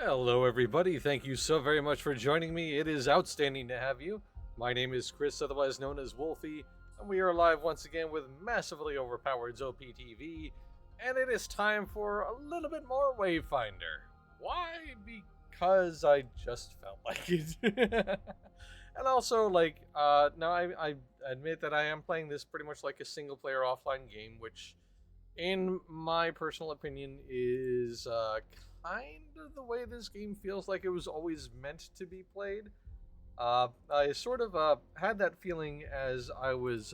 Hello, everybody. Thank you so very much for joining me. It is outstanding to have you. My name is Chris, otherwise known as Wolfie, and we are live once again with massively overpowered ZOPTV, and it is time for a little bit more Wayfinder. Why? Because I just felt like it. And also, now I admit that I am playing this pretty much like a single player offline game, which in my personal opinion, is kind of the way this game feels like it was always meant to be played. I sort of had that feeling as I was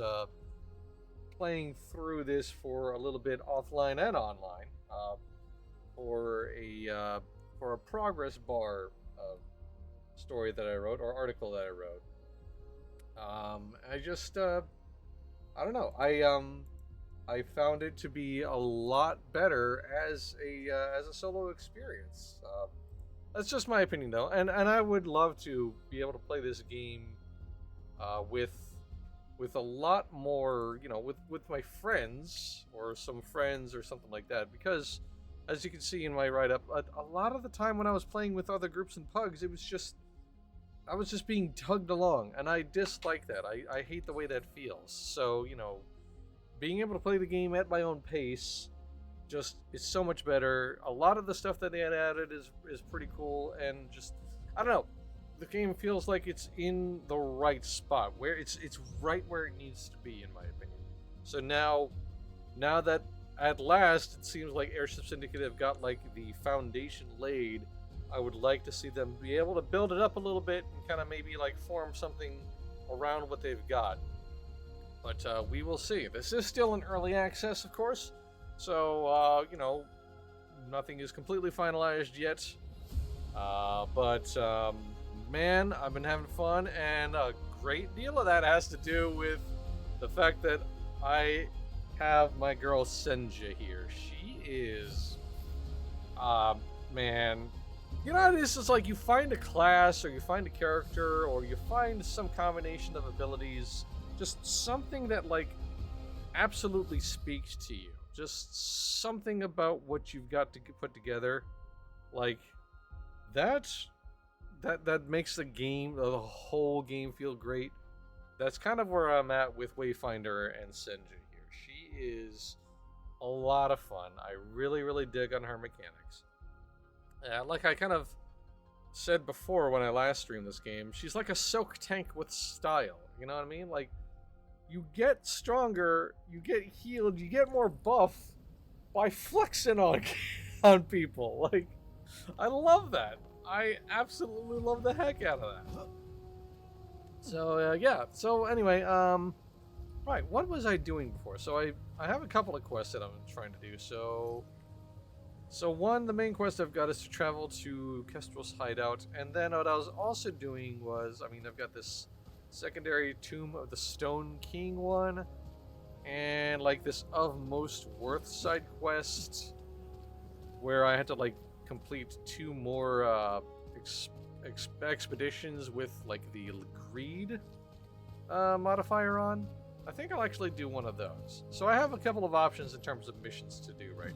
playing through this for a little bit offline and online for a progress bar story that I wrote or article that I wrote. I don't know. I found it to be a lot better as a solo experience. That's just my opinion, though, and I would love to be able to play this game with a lot more, with my friends or some friends or something like that. Because, as you can see in my write-up, a lot of the time when I was playing with other groups and pugs, I was just being tugged along, and I dislike that. I hate the way that feels. So, being able to play the game at my own pace just is so much better. A lot of the stuff that they had added is pretty cool, and just, I don't know, the game feels like it's in the right spot, where it's right where it needs to be, in my opinion. So now that at last it seems like Airship Syndicate have got like the foundation laid, I would like to see them be able to build it up a little bit and kind of maybe like form something around what they've got. But we will see. This is still in early access, of course, so, nothing is completely finalized yet. But man, I've been having fun, and a great deal of that has to do with the fact that I have my girl Senja here. She is, man, this is like you find a class, or you find a character, or you find some combination of abilities, just something that like absolutely speaks to you. Just something about what you've got to put together, like that makes the whole game feel great. That's kind of where I'm at with Wayfinder and Senja here. She is a lot of fun. I really, really dig on her mechanics. Like I kind of said before when I last streamed this game, she's like a soak tank with style. You know what I mean? Like, you get stronger, you get healed, you get more buff by flexing on on people. Like, I love that. I absolutely love the heck out of that. So yeah. So anyway, right. What was I doing before? So I have a couple of quests that I'm trying to do. So one, the main quest I've got is to travel to Kestrel's hideout, and then what I was also doing was, I've got this secondary Tomb of the Stone King one, and like this Of Most Worth side quest where I had to like complete two more expeditions with like the greed modifier on. I think I'll actually do one of those. So I have a couple of options in terms of missions to do right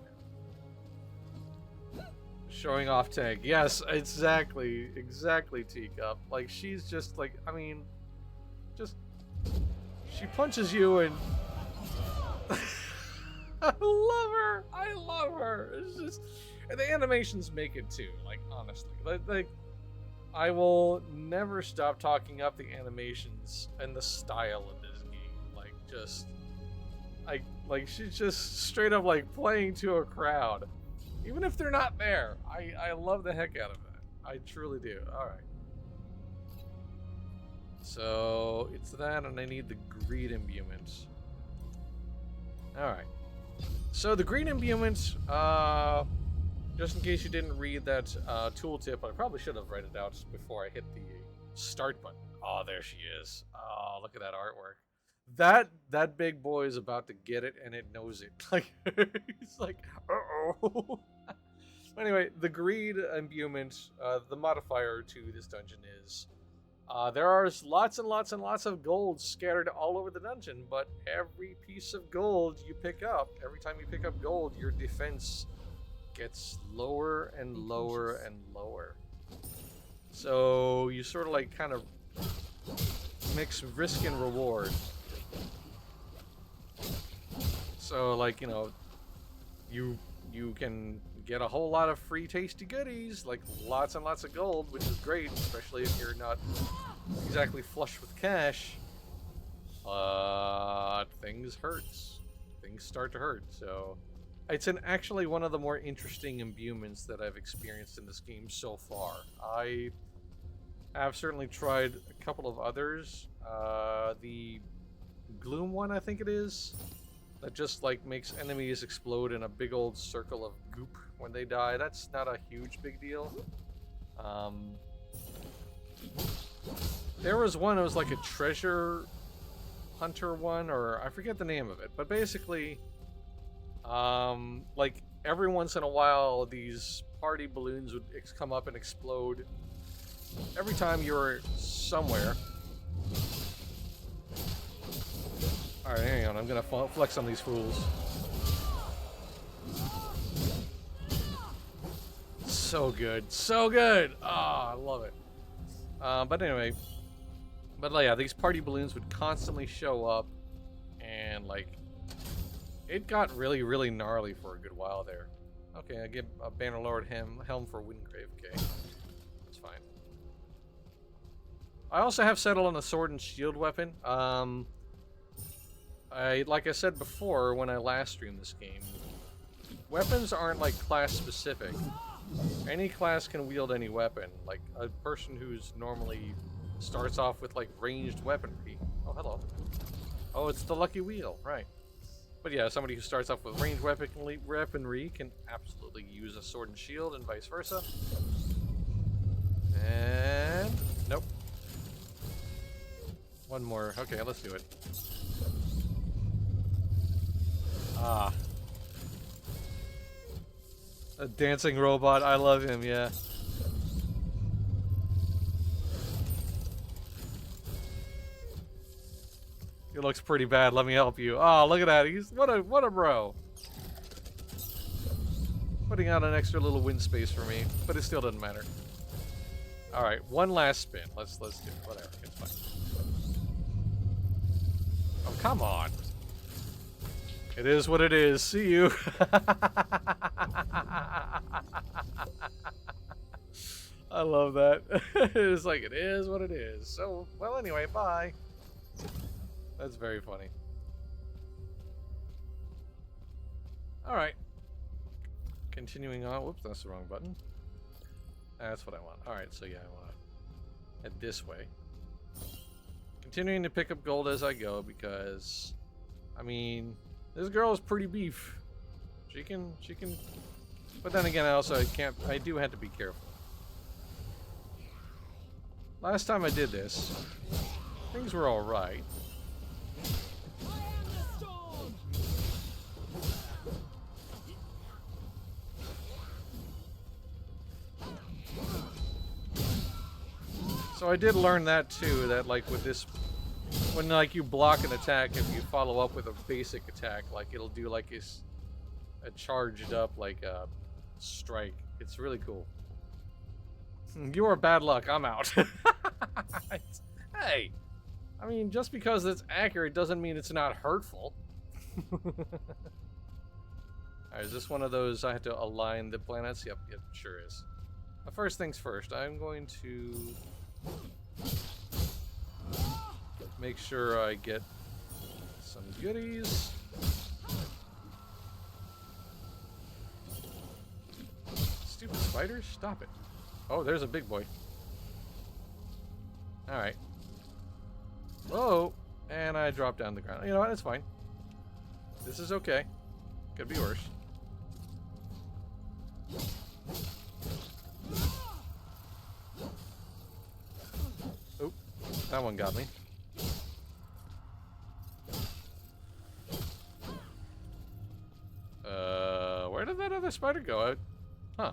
now. Showing off tag. Yes, exactly, Teacup. Like, she's just like, she punches you and I love her. It's just, and the animations make it too. Like, honestly, like I will never stop talking up the animations and the style of this game. She's just straight up like playing to a crowd, even if they're not there. I love the heck out of that. I truly do. All right. So it's that, and I need the greed imbuement. Alright. So the greed imbuement, just in case you didn't read that tooltip, I probably should have read it out before I hit the start button. Oh, there she is. Oh, look at that artwork. That big boy is about to get it, and it knows it. Like, he's like, uh-oh. Anyway, the greed imbuement, the modifier to this dungeon is, there are lots and lots and lots of gold scattered all over the dungeon, but every piece of gold you pick up, every time you pick up gold, your defense gets lower and lower and lower. So you sort of like kind of mix risk and reward. So like, you know, you can get a whole lot of free tasty goodies, like lots and lots of gold, which is great, especially if you're not exactly flush with cash. Things hurts. Things start to hurt. So it's actually one of the more interesting imbuements that I've experienced in this game so far. I have certainly tried a couple of others. The Gloom one, I think it is, that just like makes enemies explode in a big old circle of goop when they die. That's not a huge big deal. There was one, it was like a treasure hunter one, or I forget the name of it, but basically, like every once in a while, these party balloons would come up and explode every time you were somewhere. Alright, hang on, I'm gonna flex on these fools. So good, so good! Ah, I love it. But anyway, yeah, these party balloons would constantly show up, and like, it got really, really gnarly for a good while there. Okay, I get a Bannerlord helm for Windgrave, okay. That's fine. I also have settled on a sword and shield weapon. Like I said before when I last streamed this game, weapons aren't like class specific. Any class can wield any weapon. Like a person who's normally starts off with like ranged weaponry. Oh, hello. Oh, it's the lucky wheel, right. But yeah, somebody who starts off with ranged weaponry can absolutely use a sword and shield, and vice versa. And nope. One more. Okay, let's do it. Ah. A dancing robot. I love him, yeah. He looks pretty bad. Let me help you. Oh, look at that. He's what a bro. Putting out an extra little wind space for me, but it still doesn't matter. All right, one last spin. Let's do it. Whatever. It's fine. Oh, come on. It is what it is. See you. I love that. It's like, it is what it is. So, well, anyway, bye. That's very funny. Alright. Continuing on. Whoops, that's the wrong button. That's what I want. Alright, so yeah, I want to head this way. Continuing to pick up gold as I go because, I mean, this girl is pretty beef. She can, but then again, I do have to be careful. Last time I did this, things were alright. So I did learn that too, that like with this, when like you block an attack, if you follow up with a basic attack, like it'll do like a charged up like a strike. It's really cool. You are bad luck. I'm out. Hey, I mean, just because it's accurate doesn't mean it's not hurtful. Alright, is this one of those I have to align the planets? Yep, it sure is. But first things first, I'm going to make sure I get some goodies. Stupid spiders, stop it. Oh, there's a big boy. Alright. Whoa! And I dropped down the ground. You know what? It's fine. This is okay. Could be worse. Oh, that one got me. Where did that other spider go? Huh.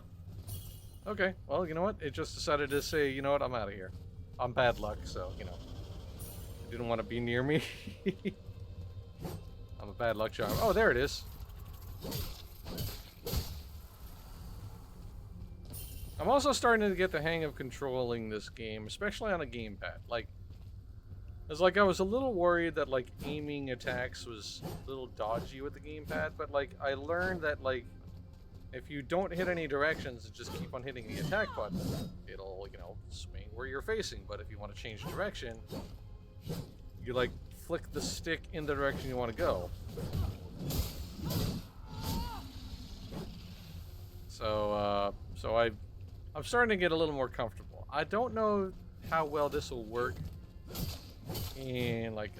Okay, well, you know what? It just decided to say, you know what? I'm out of here. I'm bad luck, so, you know. It didn't want to be near me. I'm a bad luck charm. Oh, there it is. I'm also starting to get the hang of controlling this game, especially on a gamepad. Like, it's like I was a little worried that like aiming attacks was a little dodgy with the gamepad, but like I learned that like if you don't hit any directions and just keep on hitting the attack button, it'll, you know, swing where you're facing. But if you want to change direction, you like flick the stick in the direction you want to go. So I'm starting to get a little more comfortable. I don't know how well this will work in like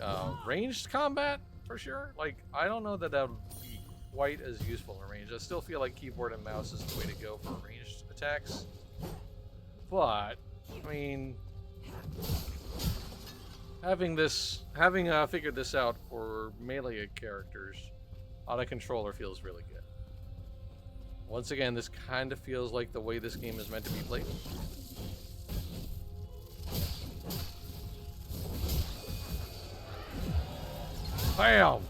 ranged combat for sure. Like I don't know that that would be quite as useful in range. I still feel like keyboard and mouse is the way to go for ranged attacks. But I mean, having figured this out for melee characters on a controller feels really good. Once again, this kind of feels like the way this game is meant to be played. Bam!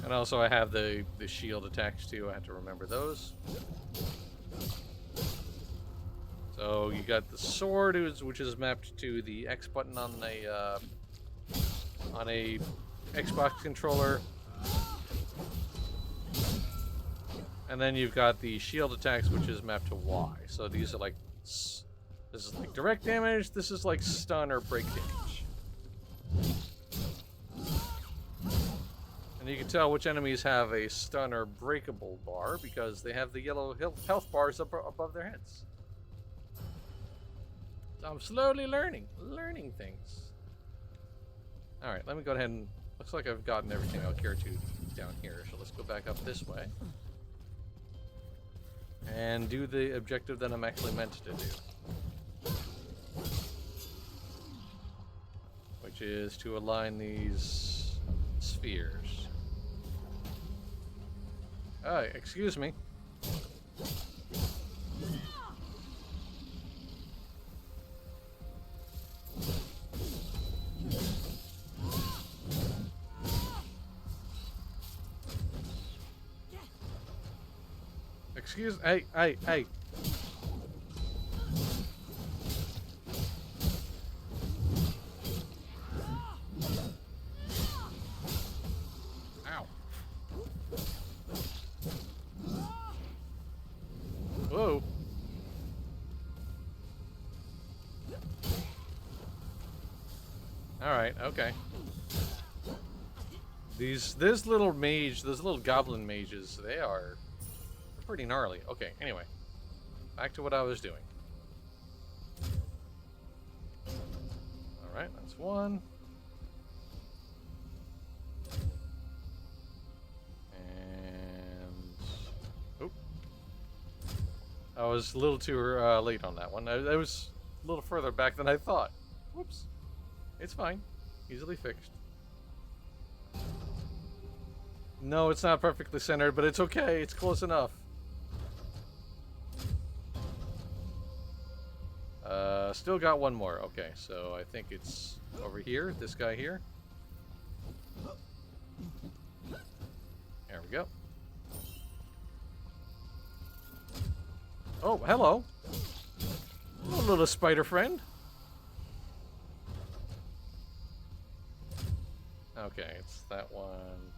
And also I have the shield attacks too. I have to remember those. So you got the sword, which is mapped to the X button on a Xbox controller, and then you've got the shield attacks, which is mapped to Y. So these are like, this is like direct damage. This is like stun or break damage. And you can tell which enemies have a stun or breakable bar because they have the yellow health bars up above their heads. I'm slowly learning things. All right, let me go ahead and, looks like I've gotten everything I'll care to down here. So let's go back up this way and do the objective that I'm actually meant to do, which is to align these spheres. Oh, excuse me. Hey. Ow. Whoa. Alright, okay. Those little goblin mages, they're pretty gnarly. Okay, anyway. Back to what I was doing. Alright, that's one. And... oh. I was a little too late on that one. I was a little further back than I thought. Whoops. It's fine. Easily fixed. No, it's not perfectly centered, but it's okay. It's close enough. Still got one more. Okay, so I think it's over here. This guy here. There we go. Oh, hello. Hello, little spider friend. Okay, it's that one.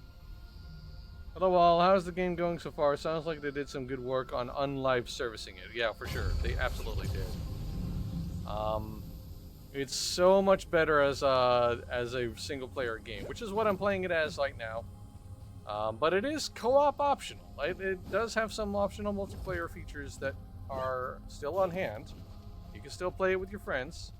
Hello all, how's the game going so far? Sounds like they did some good work on unlive servicing it. Yeah, for sure. They absolutely did. It's so much better as a single player game, which is what I'm playing it as right now. But it is co-op optional. It does have some optional multiplayer features that are still on hand. You can still play it with your friends.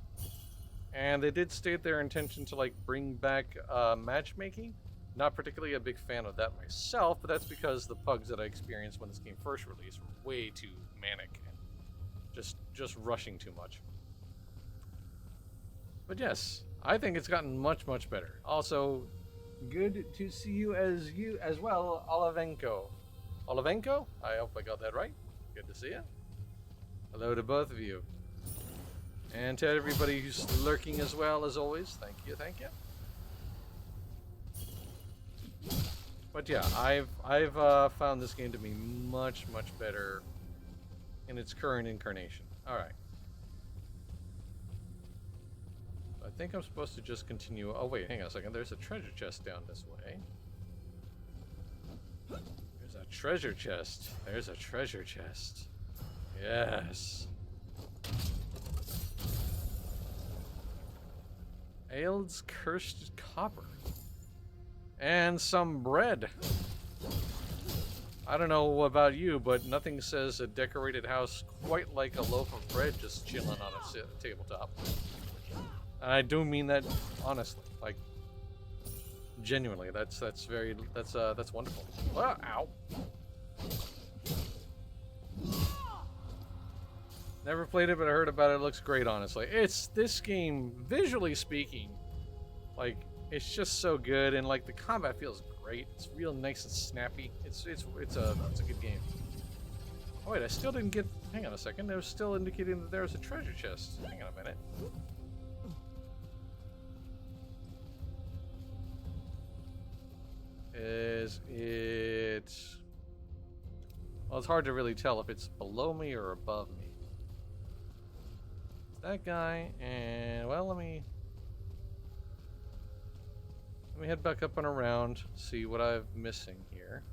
And they did state their intention to like bring back matchmaking. Not particularly a big fan of that myself, but that's because the pugs that I experienced when this game first released were way too manic and just rushing too much. But yes, I think it's gotten much, much better. Also, good to see you as well, Olivenko. Olivenko? I hope I got that right. Good to see you. Hello to both of you. And to everybody who's lurking as well, as always, thank you, thank you. But yeah, I've found this game to be much better in its current incarnation. All right. I think I'm supposed to just continue. Oh wait, hang on a second. There's a treasure chest down this way. There's a treasure chest. There's a treasure chest. Yes. Aeld's cursed copper. And some bread. I don't know about you, but nothing says a decorated house quite like a loaf of bread just chilling on a tabletop. And I do mean that honestly, like genuinely. That's wonderful. Oh, ow. Never played it, but I heard about it. It looks great, honestly. It's this game, visually speaking, like it's just so good, and like the combat feels great. It's real nice and snappy. It's a good game. Oh wait, I still didn't get. Hang on a second. It was still indicating that there was a treasure chest. Hang on a minute. Is it? Well, it's hard to really tell if it's below me or above me. It's that guy, and well, let me head back up and around, see what I'm missing here.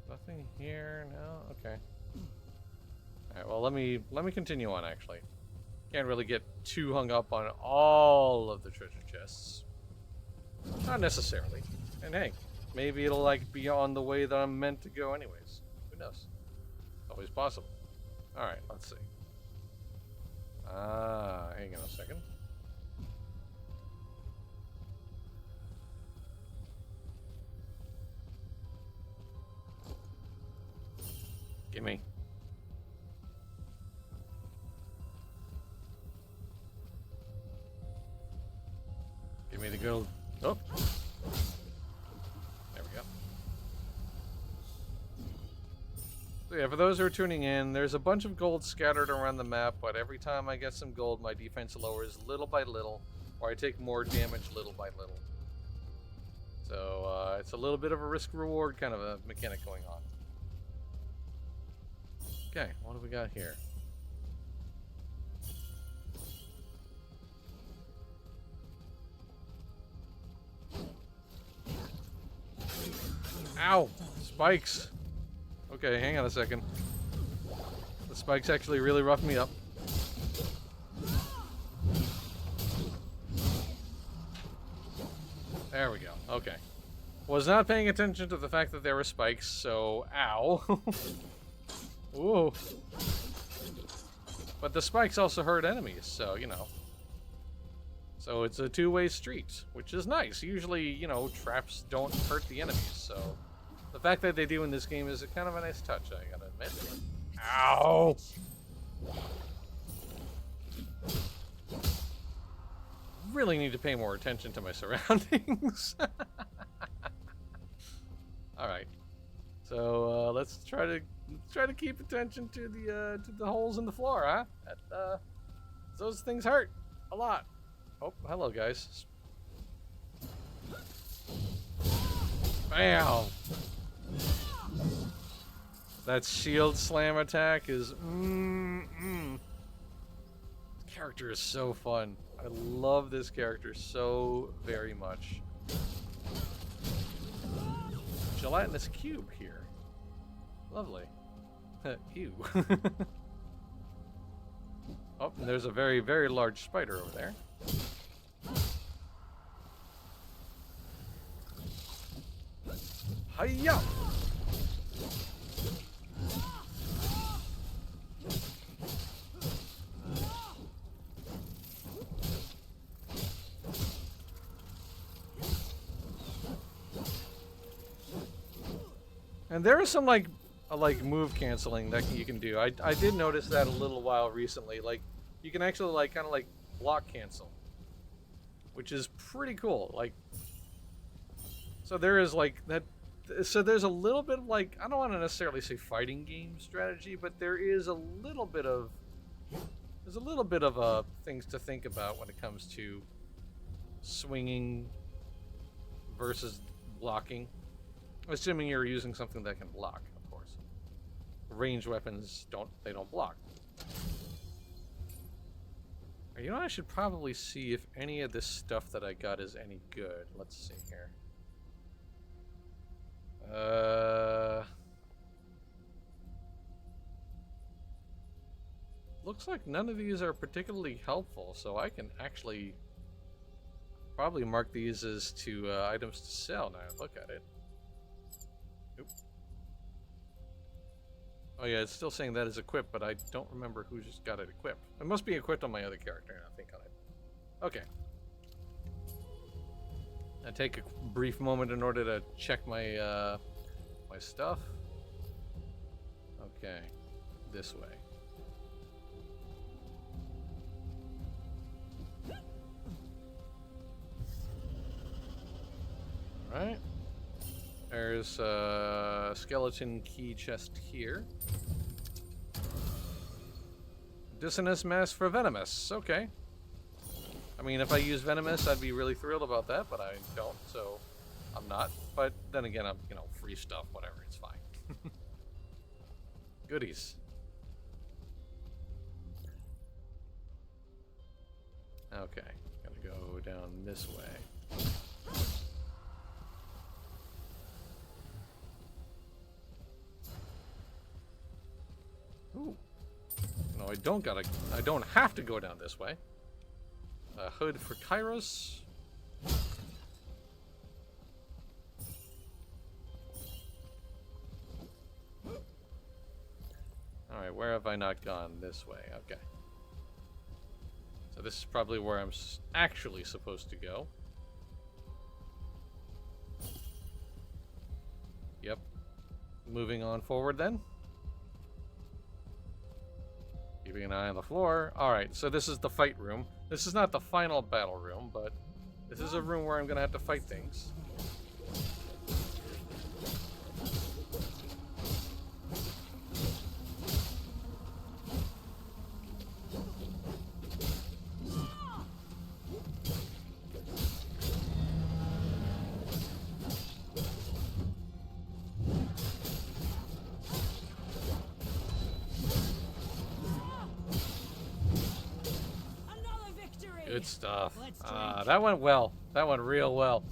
Nothing here, no? Okay. Alright, well let me continue on actually. Can't really get too hung up on all of the treasure chests. Not necessarily. And hey, maybe it'll like be on the way that I'm meant to go anyways. Who knows? It's always possible. Alright, let's see. Hang on a second. Gimme. Give me the good old... Oh! There we go. So yeah, for those who are tuning in, there's a bunch of gold scattered around the map, but every time I get some gold, my defense lowers little by little, or I take more damage little by little. So, it's a little bit of a risk-reward kind of a mechanic going on. Okay, what do we got here? Ow! Spikes! Okay, hang on a second. The spikes actually really roughed me up. There we go. Okay. Was not paying attention to the fact that there were spikes, so ow. Ooh. But the spikes also hurt enemies, so, you know. So it's a two-way street, which is nice. Usually, you know, traps don't hurt the enemies, so the fact that they do in this game is kind of a nice touch, I gotta admit. Ow! Really need to pay more attention to my surroundings. Alright. So let's try to keep attention to the holes in the floor, huh? Those things hurt a lot. Oh, hello guys. Bam! That shield slam attack is This character is so fun. I love this character so very much. Gelatinous cube here. Lovely. Ew. Oh, and there's a very, very large spider over there. Hiya! And there is some like move canceling that you can do. I did notice that a little while recently. Like you can actually like kind of like block cancel, which is pretty cool. Like so there is like that So there's a little bit of like, I don't want to necessarily say fighting game strategy, but there is a little bit of things to think about when it comes to swinging versus blocking. Assuming you're using something that can block, of course. Ranged weapons don't block. You know, I should probably see if any of this stuff that I got is any good. Let's see here. Looks like none of these are particularly helpful, so I can actually probably mark these as to items to sell now. Look at it. Oop. Oh yeah, it's still saying that is equipped, but I don't remember who just got it equipped. It must be equipped on my other character, and I think on it. Okay. I take a brief moment in order to check my my stuff. Okay, this way. All right. There's a skeleton key chest here. Dissonance mask for venomous. Okay. I mean, if I use venomous, I'd be really thrilled about that, but I don't, so I'm not. But then again, I'm, you know, free stuff, whatever, it's fine. Goodies. Okay, gotta go down this way. Ooh. No, I don't have to go down this way. A hood for Kairos. Alright, where have I not gone? This way, okay. So this is probably where I'm actually supposed to go. Yep. Moving on forward then. Keeping an eye on the floor. Alright, so this is the fight room. This is not the final battle room, but this is a room where I'm going to have to fight things. Good stuff. That went well. That went real well.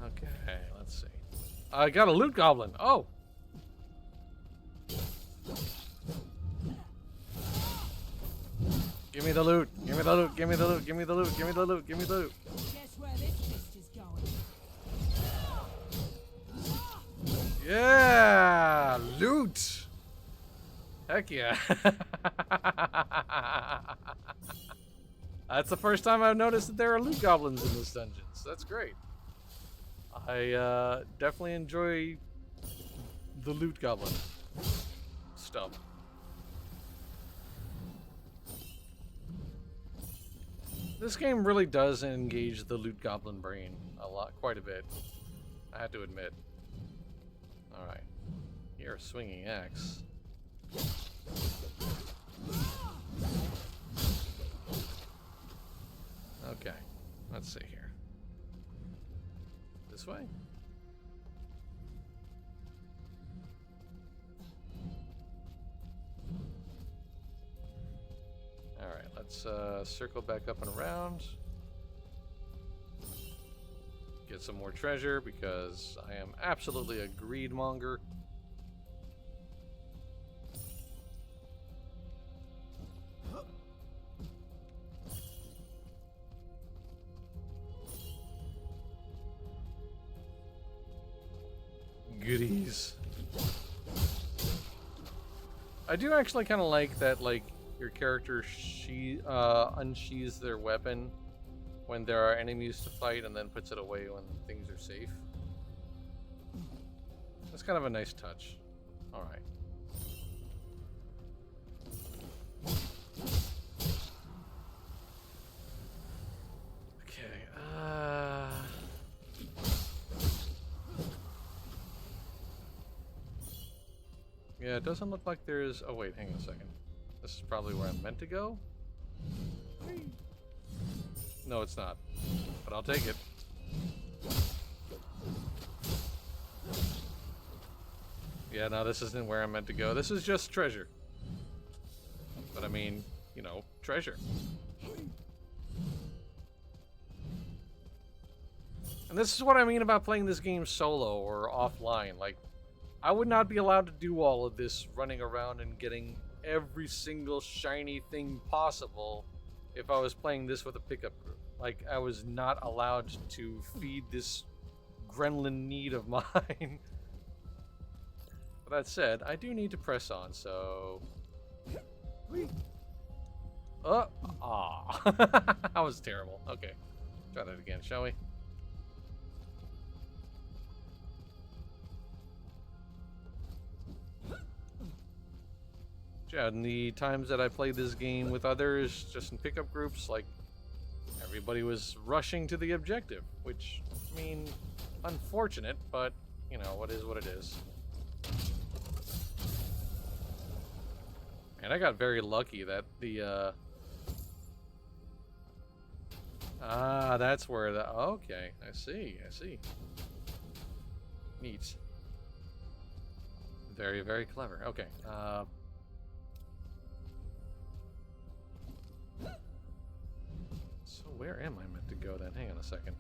Okay, let's see. I got a loot goblin. Oh. Give me the loot. Give me the loot. Give me the loot. Give me the loot. Give me the loot. Give me the loot. Guess where this fist is going. Yeah, loot. Heck yeah. That's the first time I've noticed that there are loot goblins in this dungeon. So that's great. I definitely enjoy the loot goblin stuff. This game really does engage the loot goblin brain a lot, quite a bit. I have to admit. Alright. You're a swinging axe. Okay. Let's see here. This way? Alright, let's circle back up and around. Get some more treasure because I am absolutely a greed monger. Goodies. I do actually kind of like that, like, your character unsheathes their weapon when there are enemies to fight and then puts it away when things are safe. That's kind of a nice touch. Alright. Yeah, it doesn't look like there's... Oh, wait, hang on a second. This is probably where I'm meant to go? No, it's not. But I'll take it. Yeah, no, this isn't where I'm meant to go. This is just treasure. But I mean, you know, treasure. And this is what I mean about playing this game solo or offline. Like, I would not be allowed to do all of this running around and getting every single shiny thing possible if I was playing this with a pickup group. Like, I was not allowed to feed this gremlin need of mine. But that said, I do need to press on, so... That was terrible. Okay, try that again, shall we? Yeah, in the times that I played this game with others, just in pickup groups, like, everybody was rushing to the objective, which, I mean, unfortunate, but, you know, what is what it is. And I got very lucky that the, that's where the... Okay, I see. Neat. Very, very clever. Okay, so where am I meant to go then? Hang on a second.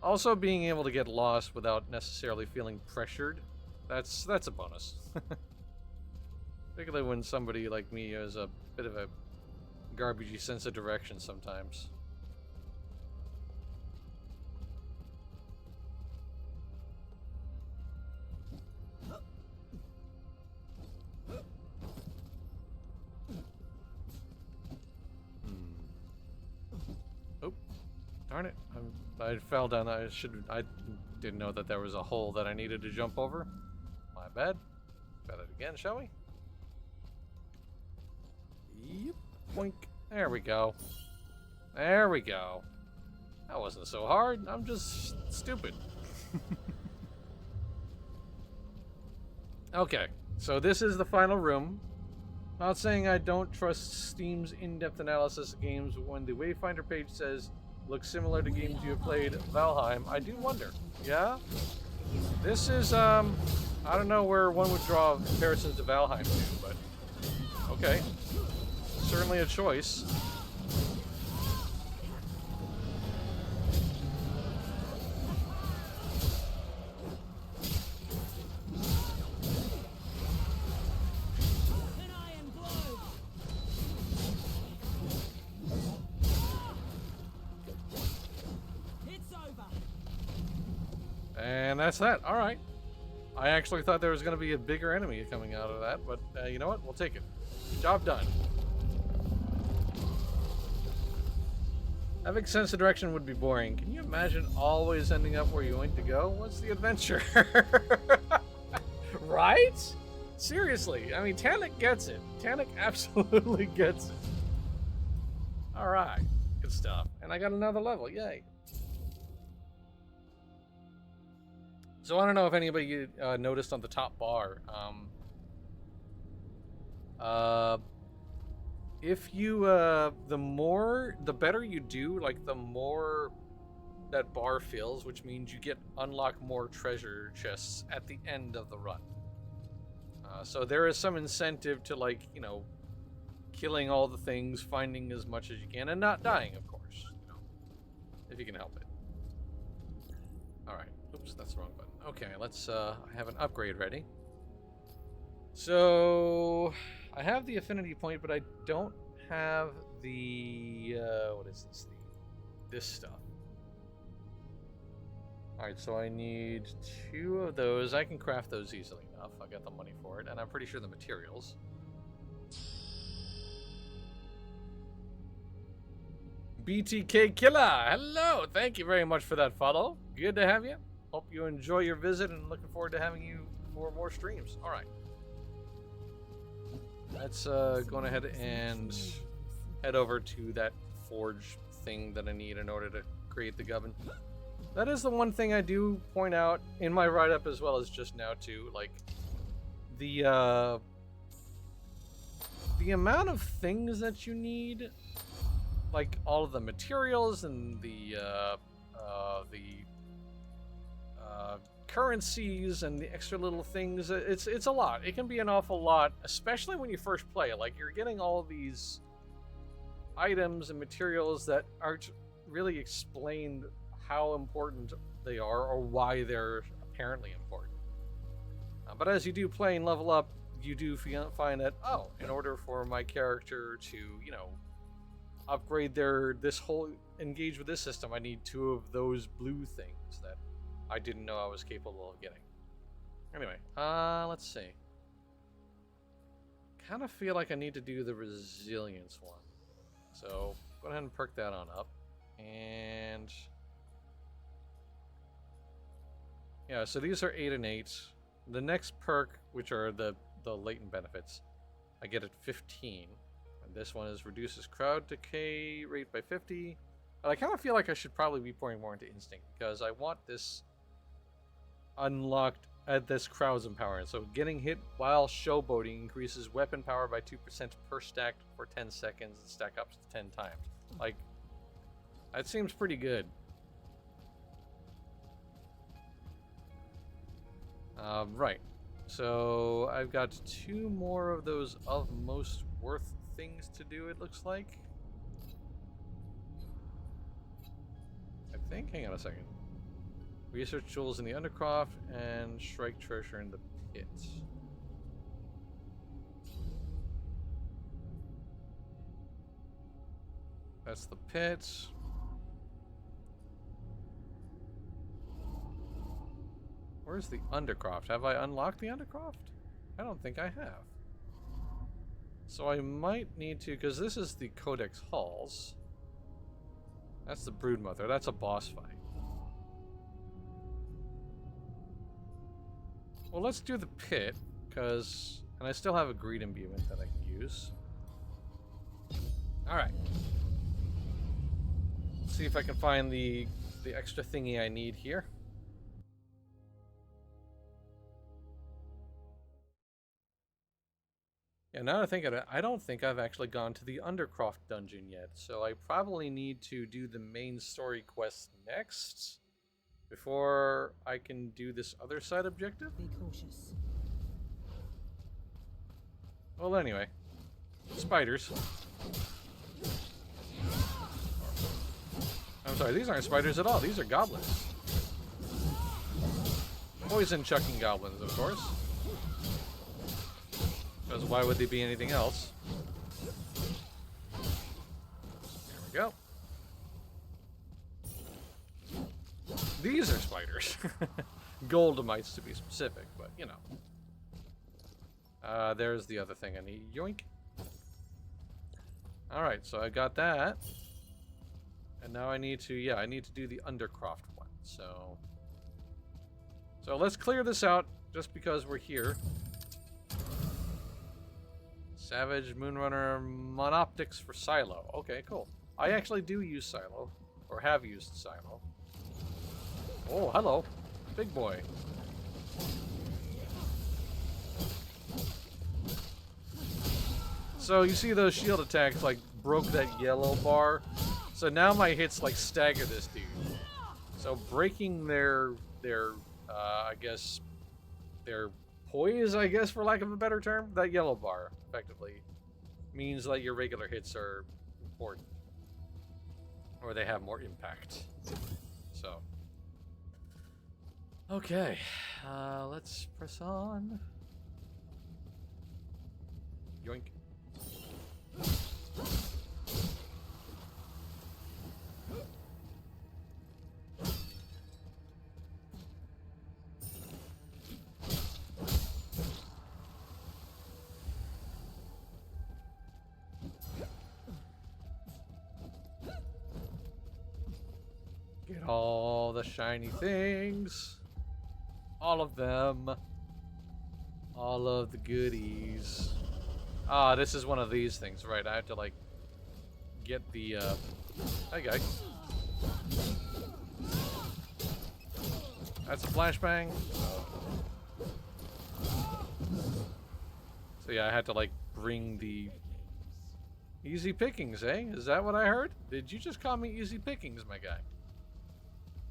Also, being able to get lost without necessarily feeling pressured, that's a bonus. Particularly when somebody like me has a bit of a garbagey sense of direction sometimes. Oh, darn it. I fell down. I didn't know that there was a hole that I needed to jump over. My bad. Try that again, shall we? Yep. Boink. There we go. There we go. That wasn't so hard. I'm just stupid. Okay, so this is the final room. Not saying I don't trust Steam's in-depth analysis of games, but when the Wayfinder page says looks similar to games you have played, Valheim, I do wonder. Yeah? This is, I don't know where one would draw comparisons to Valheim to, but okay. Certainly a choice. And that's that. All right. I actually thought there was going to be a bigger enemy coming out of that, but you know what? We'll take it. Job done. Having sense of direction would be boring. Can you imagine always ending up where you want to go? What's the adventure? Right? Seriously. I mean, Tannic gets it. Tannic absolutely gets it. All right. Good stuff. And I got another level. Yay. So I don't know if anybody noticed on the top bar. If you, the better you do, like the more that bar fills, which means you unlock more treasure chests at the end of the run. So there is some incentive to, like, you know, killing all the things, finding as much as you can, and not dying, of course, you know, if you can help it. All right. Oops, that's the wrong button. Okay, let's, I have an upgrade ready. So, I have the affinity point, but I don't have the, what is this? This stuff. Alright, so I need 2 of those. I can craft those easily enough. I got the money for it, and I'm pretty sure the materials. BTK Killer! Hello! Thank you very much for that follow. Good to have you. Hope you enjoy your visit, and looking forward to having you for more streams. Alright. Let's go ahead and head over to that forge thing that I need in order to create the gubbin. That is the one thing I do point out in my write-up as well as just now too. Like the amount of things that you need, like all of the materials and the currencies and the extra little things. It's a lot. It can be an awful lot, especially when you first play. Like you're getting all these items and materials that aren't really explained how important they are or why they're apparently important. But as you do play and level up, you do find that, oh, in order for my character to, you know, upgrade engage with this system, I need 2 of those blue things that I didn't know I was capable of getting. Anyway, let's see. Kind of feel like I need to do the resilience one. So, go ahead and perk that on up. And yeah, so these are 8 and 8. The next perk, which are the latent benefits, I get at 15. And this one is reduces crowd decay rate by 50. But I kind of feel like I should probably be pouring more into instinct because I want this unlocked at this crowd's empowerment. So getting hit while showboating increases weapon power by 2% per stack for 10 seconds and stack up to 10 times. Like, that seems pretty good. Right. So I've got 2 more of those of most worth things to do, it looks like. I think. Hang on a second. Research tools in the Undercroft and strike treasure in the pit. That's the pit. Where's the Undercroft? Have I unlocked the Undercroft? I don't think I have. So I might need to, because this is the Codex Halls. That's the Broodmother. That's a boss fight. Well, let's do the pit, because... And I still have a greed imbuement that I can use. Alright. See if I can find the extra thingy I need here. Yeah, now I think of it, I don't think I've actually gone to the Undercroft dungeon yet, so I probably need to do the main story quest next before I can do this other side objective. Be cautious. Well, anyway, spiders. I'm sorry, these aren't spiders at all. These are goblins. Poison chucking goblins, of course. Because why would they be anything else? There we go. These are spiders. Goldemites to be specific, but you know. There's the other thing I need. Yoink. Alright, so I got that. And now I need to, yeah, I need to do the Undercroft one. So let's clear this out just because we're here. Savage Moonrunner Monoptics for Silo. Okay, cool. I actually do use Silo, or have used Silo. Oh, hello. Big boy. So you see those shield attacks like broke that yellow bar. So now my hits like stagger this dude. So breaking their I guess their poise, I guess for lack of a better term, that yellow bar effectively means that your regular hits are important. Or they have more impact. So okay, let's press on. Yoink. Get all the shiny things. All of them. All of the goodies. Ah, this is one of these things, right? I have to, like, get the, Hi, guys. That's a flashbang. So yeah, I had to like bring the easy pickings, eh? Is that what I heard? Did you just call me easy pickings, my guy?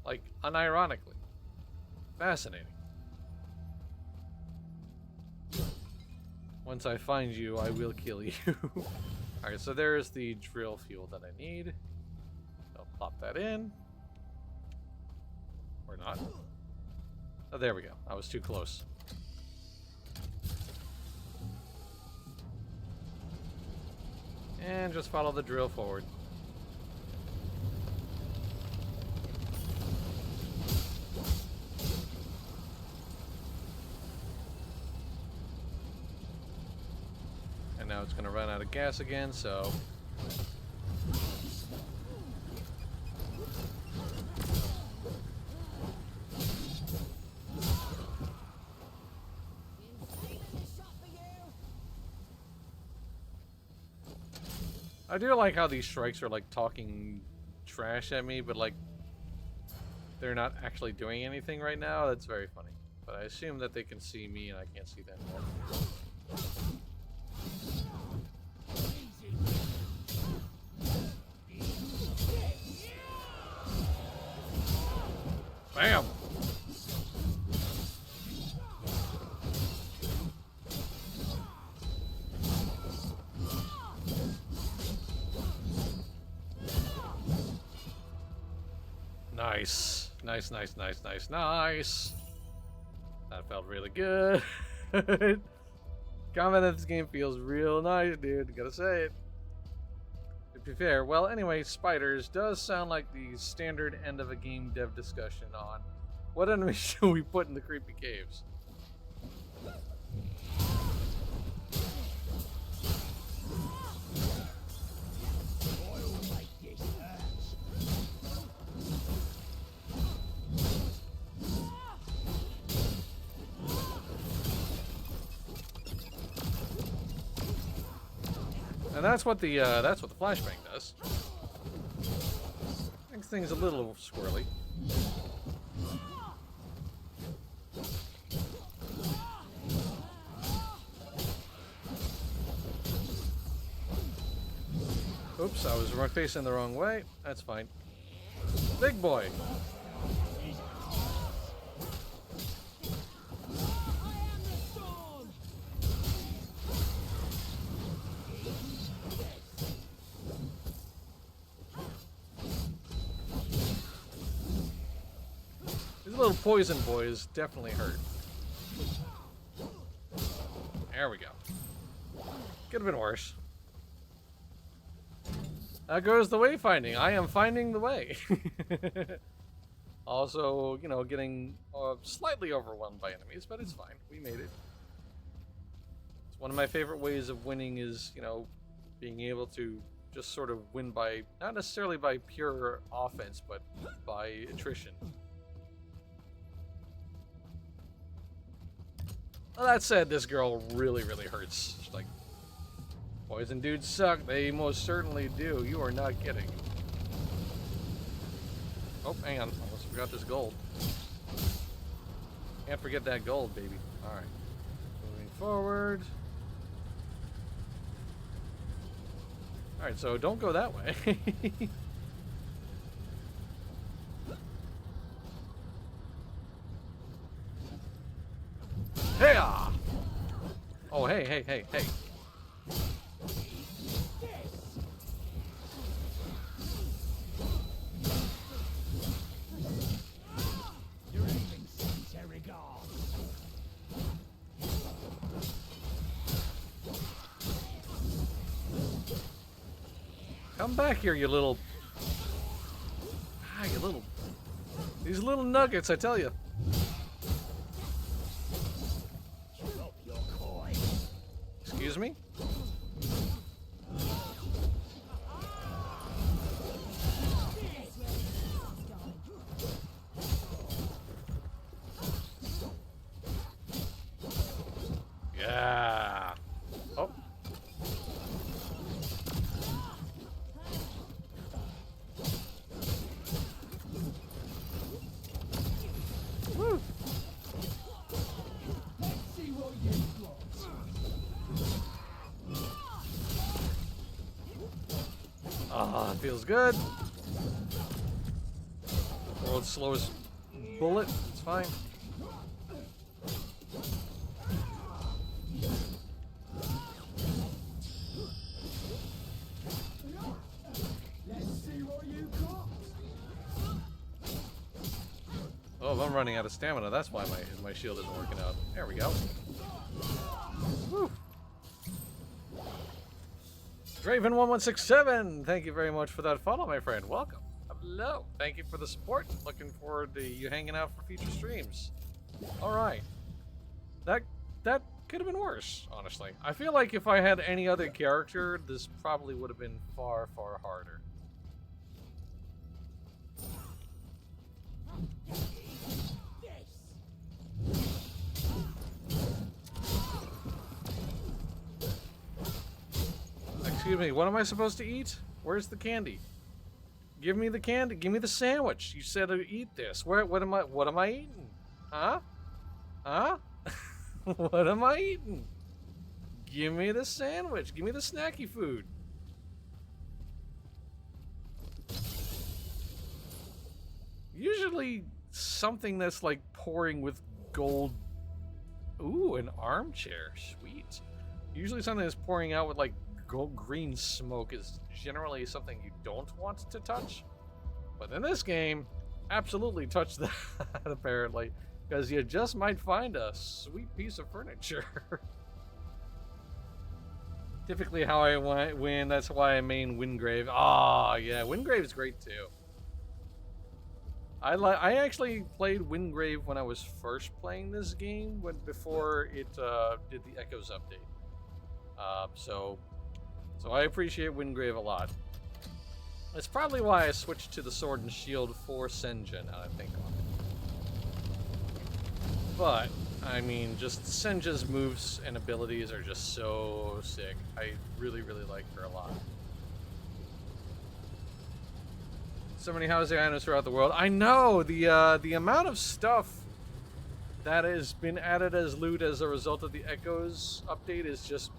Like, unironically. Fascinating. Once I find you, I will kill you. Alright, so there's the drill fuel that I need. I'll plop that in. Or not. Oh, there we go. I was too close. And just follow the drill forward. And now it's going to run out of gas again, so... I do like how these strikes are like talking trash at me, but like they're not actually doing anything right now. That's very funny. But I assume that they can see me and I can't see them. Bam! Nice. Nice, nice, nice, nice, nice. That felt really good. Combat in this game feels real nice, dude. Gotta say it. To be fair, well, anyway, spiders does sound like the standard end of a game dev discussion on what enemies should we put in the creepy caves. And that's what the flashbang does. Makes things a little squirrely. Oops, I was facing the wrong way. That's fine. Big boy. Little poison boys definitely hurt. There we go. Could have been worse. That goes the wayfinding. I am finding the way. Also, you know, getting slightly overwhelmed by enemies, but it's fine. We made it. It's one of my favorite ways of winning is, you know, being able to just sort of win by, not necessarily by pure offense, but by attrition. Well, that said, this girl really, really hurts. She's like, poison dudes suck. They most certainly do. You are not kidding. Oh, hang on. Almost forgot this gold. Can't forget that gold, baby. Alright. Moving forward. Alright, so don't go that way. Hey! Oh, hey, hey, hey, hey. You're aiming cemetery guard. Come back here, you little... Ah, you little... These little nuggets, I tell you. Excuse me? Yeah. Oh. Woo. Ah, feels good. World's slowest bullet. It's fine. Let's see what you got. Oh, if I'm running out of stamina, that's why my shield isn't working out. There we go. Woo. Draven1167, thank you very much for that follow, my friend. Welcome. Hello. Thank you for the support. Looking forward to you hanging out for future streams. All right. That could have been worse, honestly. I feel like if I had any other character, this probably would have been far, far harder. Excuse me, what am I supposed to eat? Where's the candy? Give me the candy. Give me the sandwich. You said to eat this. What am I eating? Huh? Huh? What am I eating? Give me the sandwich. Give me the snacky food. Usually something that's like pouring with gold. Ooh, an armchair. Sweet. Usually something that's pouring out with like gold green smoke is generally something you don't want to touch. But in this game, absolutely touch that apparently. Because you just might find a sweet piece of furniture. Typically how I win, that's why I main Wingrave. Ah, yeah, Wingrave's great too. I actually played Wingrave when I was first playing this game, before it did the Echoes update. So I appreciate Wingrave a lot. That's probably why I switched to the Sword and Shield for Sen'jin, now I think on it. But, I mean, just Senja's moves and abilities are just so sick. I really, really like her a lot. So many housing items throughout the world. I know! The amount of stuff that has been added as loot as a result of the Echoes update is just...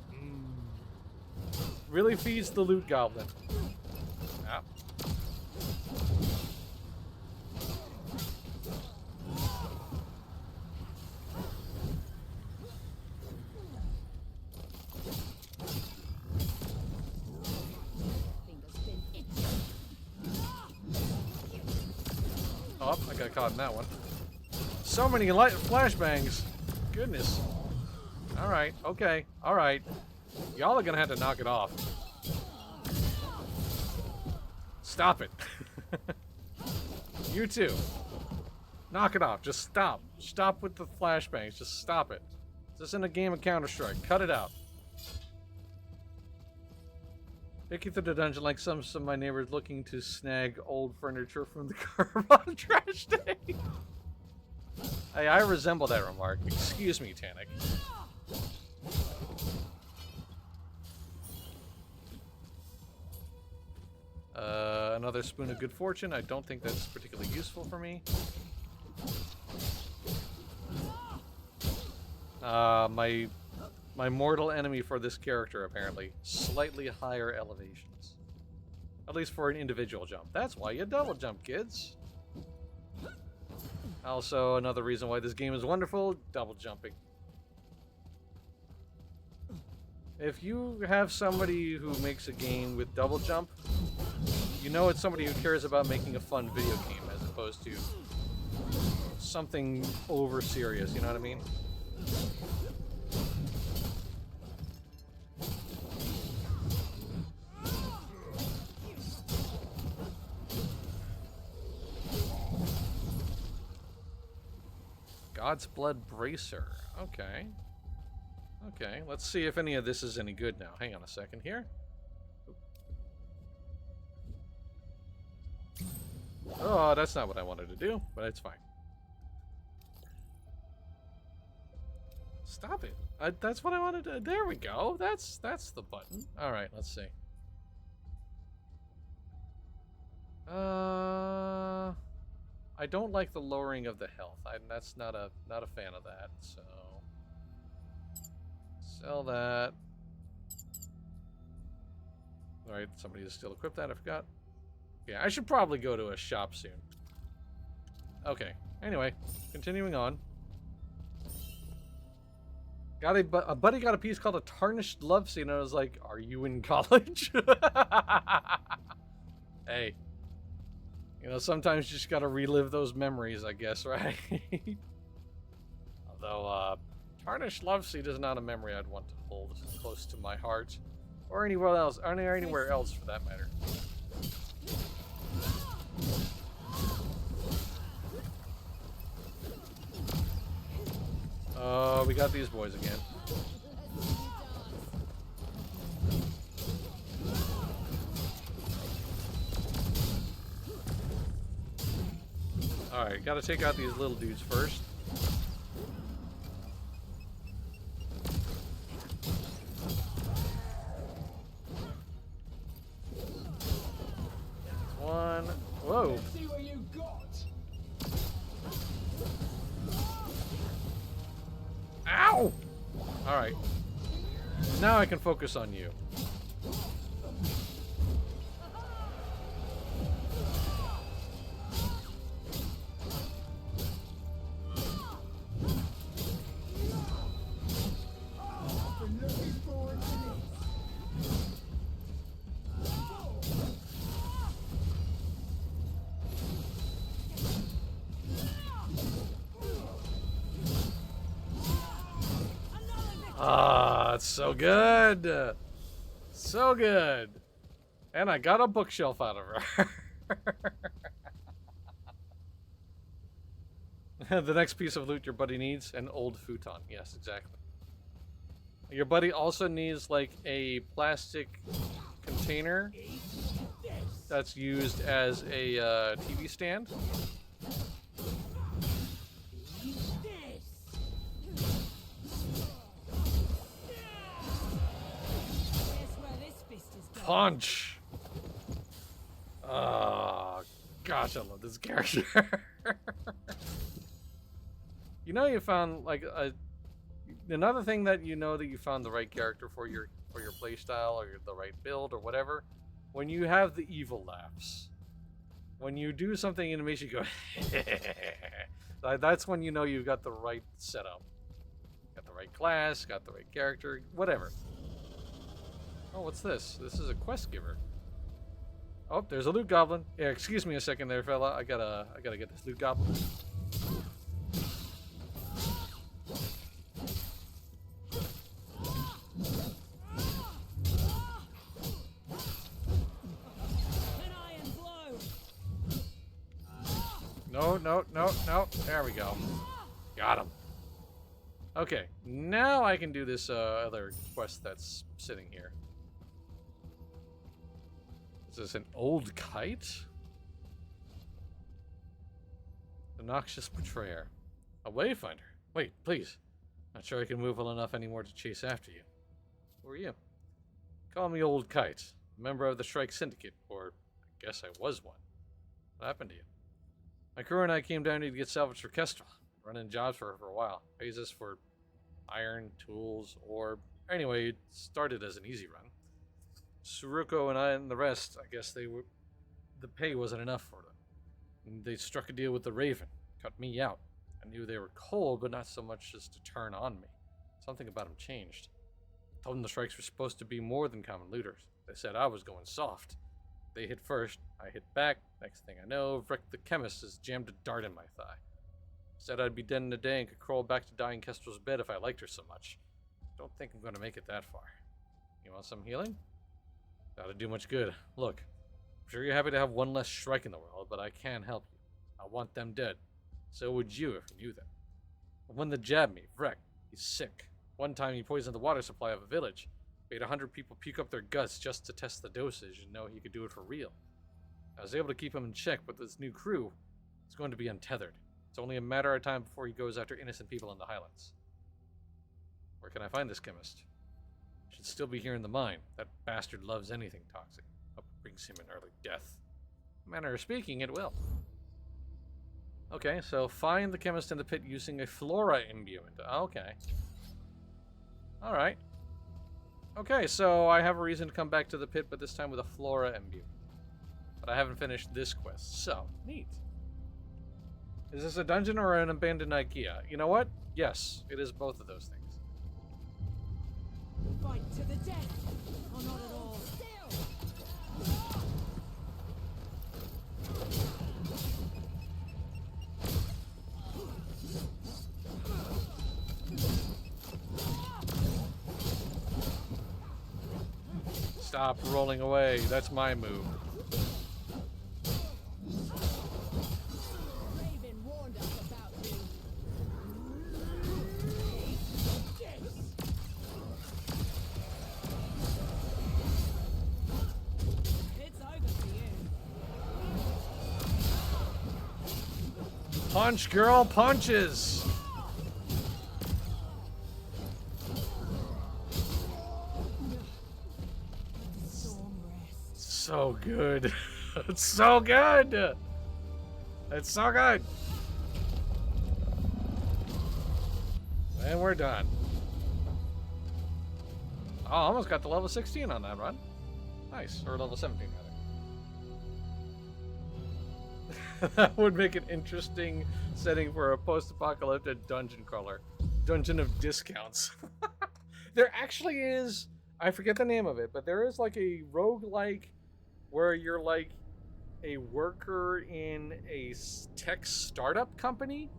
really feeds the loot goblin. Yeah. Oh, I got caught in that one. So many light flashbangs. Goodness. Alright, okay, alright. Y'all are gonna have to knock it off. Stop it. You too. Knock it off. Just stop. Stop with the flashbangs. Just stop it. This isn't a game of Counter-Strike. Cut it out. Picking through the dungeon like some of my neighbors looking to snag old furniture from the curb on trash day. Hey, I resemble that remark. Excuse me, Tannic. Another spoon of good fortune. I don't think that's particularly useful for me. My mortal enemy for this character, apparently. Slightly higher elevations. At least for an individual jump. That's why you double jump, kids. Also, another reason why this game is wonderful, double jumping. If you have somebody who makes a game with double jump, you know it's somebody who cares about making a fun video game as opposed to something over serious, you know what I mean? God's Blood Bracer. Okay. Okay, let's see if any of this is any good now. Hang on a second here. Oh, that's not what I wanted to do, but it's fine. Stop it. That's what I wanted to... There we go. That's the button. Alright, let's see. I don't like the lowering of the health. That's not a fan of that, so... Sell that. Alright, somebody has still equipped that, I forgot. Yeah, I should probably go to a shop soon. Okay. Anyway, continuing on. Got a buddy got a piece called a tarnished love scene, and I was like, "Are you in college?" Hey, you know, sometimes you just gotta relive those memories, I guess, right? Although, tarnished love scene is not a memory I'd want to hold close to my heart, or anywhere else, or anywhere else for that matter. Oh, we got these boys again. Alright, gotta take out these little dudes first. One. Whoa. Let's see what you got. Ow! Alright. Now I can focus on you. I've been looking forward to this. Ah, it's so good. So good. And I got a bookshelf out of her. The next piece of loot your buddy needs, an old futon. Yes, exactly. Your buddy also needs like a plastic container that's used as a TV stand. Guess where this fist is going? Punch! Oh, gosh, I love this character. You know, you found like another thing that you know that you found the right character for your playstyle or the right build or whatever. When you have the evil laughs, when you do something and it makes you go, that's when you know you've got the right setup, got the right class, got the right character, whatever. Oh, what's this? This is a quest giver. Oh, there's a loot goblin. Yeah, excuse me a second there, fella. I gotta get this loot goblin. An iron blow. No. There we go. Got him. Okay, now I can do this other quest that's sitting here. Is this an old kite? The noxious betrayer. A wayfinder. Wait, please. Not sure I can move well enough anymore to chase after you. Who are you? Call me Old Kite, a member of the Strike Syndicate, or I guess I was one. What happened to you? My crew and I came down here to get salvage for Kestrel. Running jobs for her for a while. Pays us for iron, tools, or anyway, it started as an easy run. Suruko and I and the rest, I guess the pay wasn't enough for them. And they struck a deal with the Raven, cut me out. I knew they were cold, but not so much as to turn on me. Something about them changed. I told them the strikes were supposed to be more than common looters. They said I was going soft. They hit first, I hit back. Next thing I know, Vrick the chemist has jammed a dart in my thigh. Said I'd be dead in a day and could crawl back to dying Kestrel's bed if I liked her so much. Don't think I'm going to make it that far. You want some healing? That'll do much good. Look, I'm sure you're happy to have one less strike in the world, but I can't help you. I want them dead. So would you if you knew them. The one that jabbed me, Vreck, he's sick. One time he poisoned the water supply of a village. Made 100 people puke up their guts just to test the dosage and know he could do it for real. I was able to keep him in check, but this new crew is going to be untethered. It's only a matter of time before he goes after innocent people in the Highlands. Where can I find this chemist? Should still be here in the mine. That bastard loves anything toxic. Hope it brings him an early death. Manner of speaking, it will. Okay, so find the chemist in the pit using a flora imbuement. Okay. Alright. Okay, so I have a reason to come back to the pit, but this time with a flora imbuement. but I haven't finished this quest. So, neat. Is this a dungeon or an abandoned IKEA? You know what? Yes, it is both of those things. Fight to the death, or not at all. Stop rolling away. That's my move. Raven warned us about you. It's over for you. Punch, girl, punches. Storm rest. So good. It's so good. It's so good. And we're done. Oh, almost got to level 16 on that run. Nice. Or level 17, rather. That would make an interesting setting for a post-apocalyptic dungeon crawler. Dungeon of discounts. There actually is, I forget the name of it, but there is like a roguelike where you're like a worker in a tech startup company,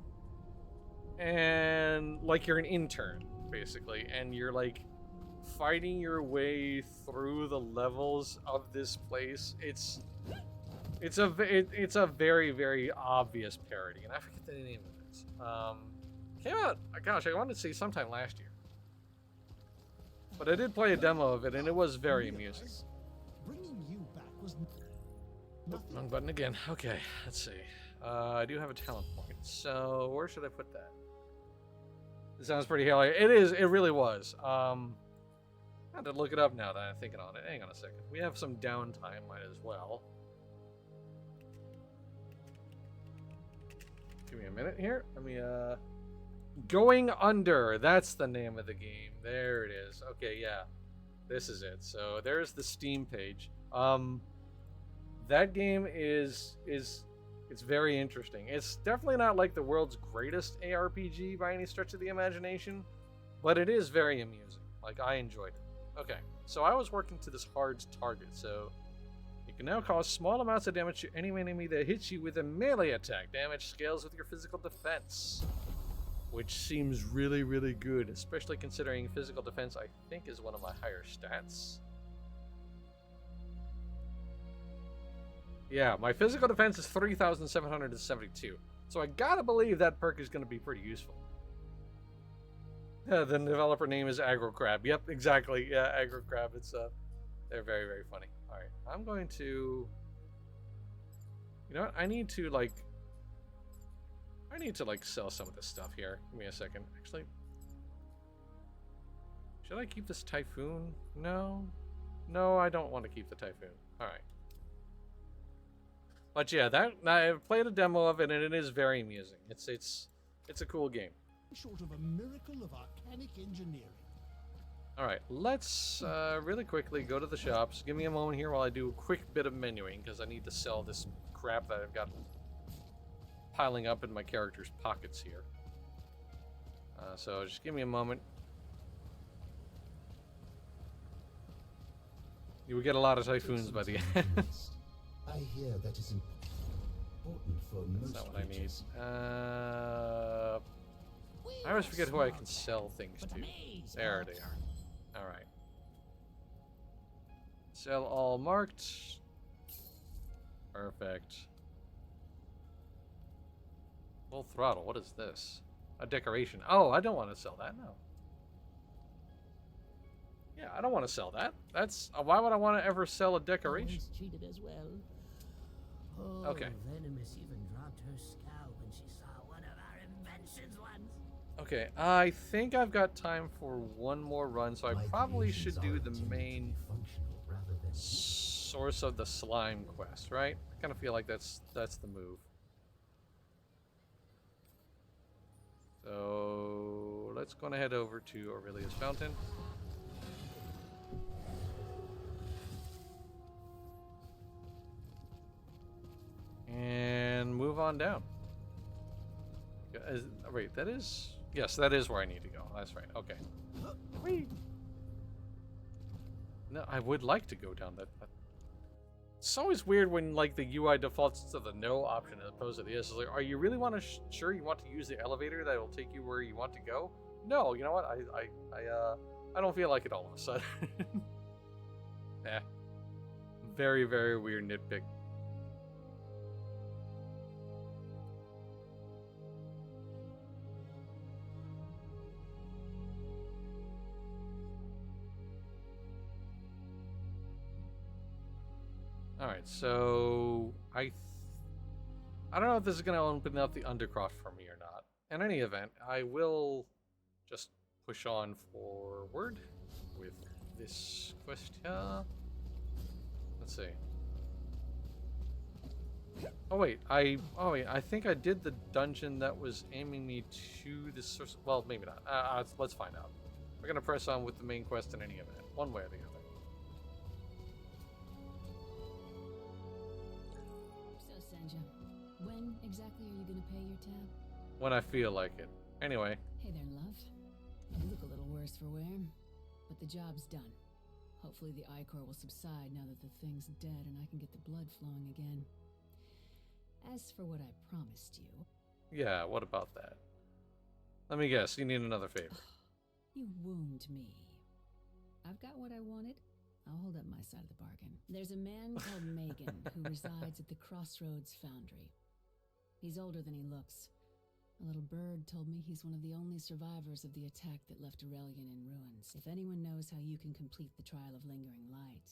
and like you're an intern basically, and you're like fighting your way through the levels of this place. It's a very, very obvious parody, and I forget the name of it. Came out, gosh, I wanted to say sometime last year, but I did play a demo of it, and it was very amusing. Bringing you back was nothing. Wrong button again. Okay, let's see. I do have a talent point, so where should I put that? It sounds pretty hilarious. It is. It really was. I had to look it up now that I'm thinking on it. Hang on a second. We have some downtime, might as well. Give me a minute here. Let me, Going Under. That's the name of the game. There it is. Okay, yeah. This is it. So there's the Steam page. That game is it's very interesting. It's definitely not like the world's greatest ARPG by any stretch of the imagination, but it is very amusing. Like, I enjoyed it. Okay, so I was working to this hard target, so you can now cause small amounts of damage to any enemy that hits you with a melee attack. Damage scales with your physical defense, which seems really, really good, especially considering physical defense, I think, is one of my higher stats. Yeah, my physical defense is 3,772, so I gotta believe that perk is gonna be pretty useful. Yeah, the developer name is Aggro Crab. Yep, exactly. Yeah, Aggro Crab. It's they're very, very funny. All right, I'm going to. You know what? I need to like sell some of this stuff here. Give me a second. Actually, should I keep this Typhoon? No, I don't want to keep the Typhoon. All right. But yeah, I've played a demo of it, and it is very amusing. It's a cool game. Short of a miracle of arcanic engineering. All right, let's really quickly go to the shops. Give me a moment here while I do a quick bit of menuing, because I need to sell this crap that I've got piling up in my character's pockets here. So just give me a moment. You will get a lot of Typhoons by the end. I hear that is important for most That's not what I need. creatures. I always forget who I can sell things to. There they are. Alright. Sell all marked. Perfect. Full throttle. What is this? A decoration. Oh, I don't want to sell that. No. Yeah, I don't want to sell that. That's why would I want to ever sell a decoration? Always treated as well. Oh, Okay. Venomous even dropped her scowl when she saw one of our inventions once. Okay, I think I've got time for one more run, so I My probably creations should do are the intended to main be functional rather than source of the slime quest, right? I kind of feel like that's the move. So let's go ahead over to Aurelia's Fountain. on down. Wait, that is... Yes, that is where I need to go. That's right. Okay. Wait. No, I would like to go down that... It's always weird when, like, the UI defaults to the no option as opposed to the yes. It's like, are you really sure you want to use the elevator that will take you where you want to go? No, you know what? I don't feel like it all of a sudden. Very, very weird nitpick. Alright, so I don't know if this is going to open up the Undercroft for me or not. In any event, I will just push on forward with this quest here. Let's see. Oh wait, I think I did the dungeon that was aiming me to the source. Well, maybe not. Let's find out. We're gonna press on with the main quest in any event, one way or the other. So, Senja, when exactly are you gonna pay your tab? When I feel like it. Anyway. Hey there, love. You look a little worse for wear, but the job's done. Hopefully the ichor will subside now that the thing's dead and I can get the blood flowing again. As for what I promised you... Yeah, what about that? Let me guess, you need another favor. You wound me. I've got what I wanted. I'll hold up my side of the bargain. There's a man called Megan who resides at the Crossroads Foundry. He's older than he looks. A little bird told me he's one of the only survivors of the attack that left Aurelian in ruins. If anyone knows how you can complete the Trial of Lingering Light,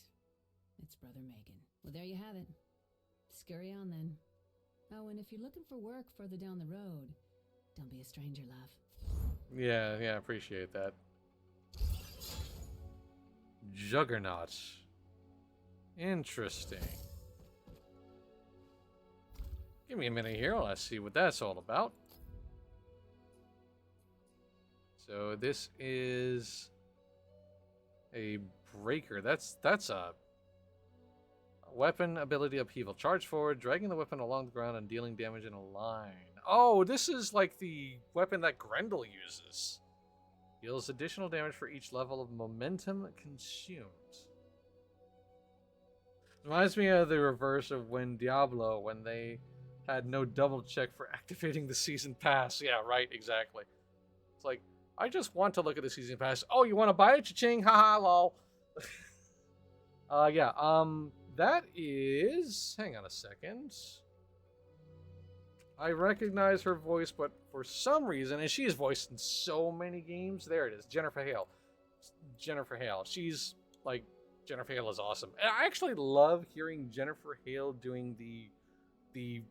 it's Brother Megan. Well, there you have it. Scurry on then. Oh, and if you're looking for work further down the road, don't be a stranger, love. Yeah, appreciate that. Juggernaut. Interesting. Give me a minute here, let's see what that's all about. So this is a breaker. That's a weapon ability upheaval. Charge forward, dragging the weapon along the ground and dealing damage in a line. Oh, this is like the weapon that Grendel uses. Deals additional damage for each level of momentum consumed. Reminds me of the reverse of when Diablo, when they had no double check for activating the season pass. Yeah, right, exactly. It's like, I just want to look at the season pass. Oh, you want to buy it? Cha-ching, haha, lol. That is... Hang on a second. I recognize her voice, but for some reason, and she is voiced in so many games. There it is, Jennifer Hale. Jennifer Hale. She's, like, Jennifer Hale is awesome. And I actually love hearing Jennifer Hale doing the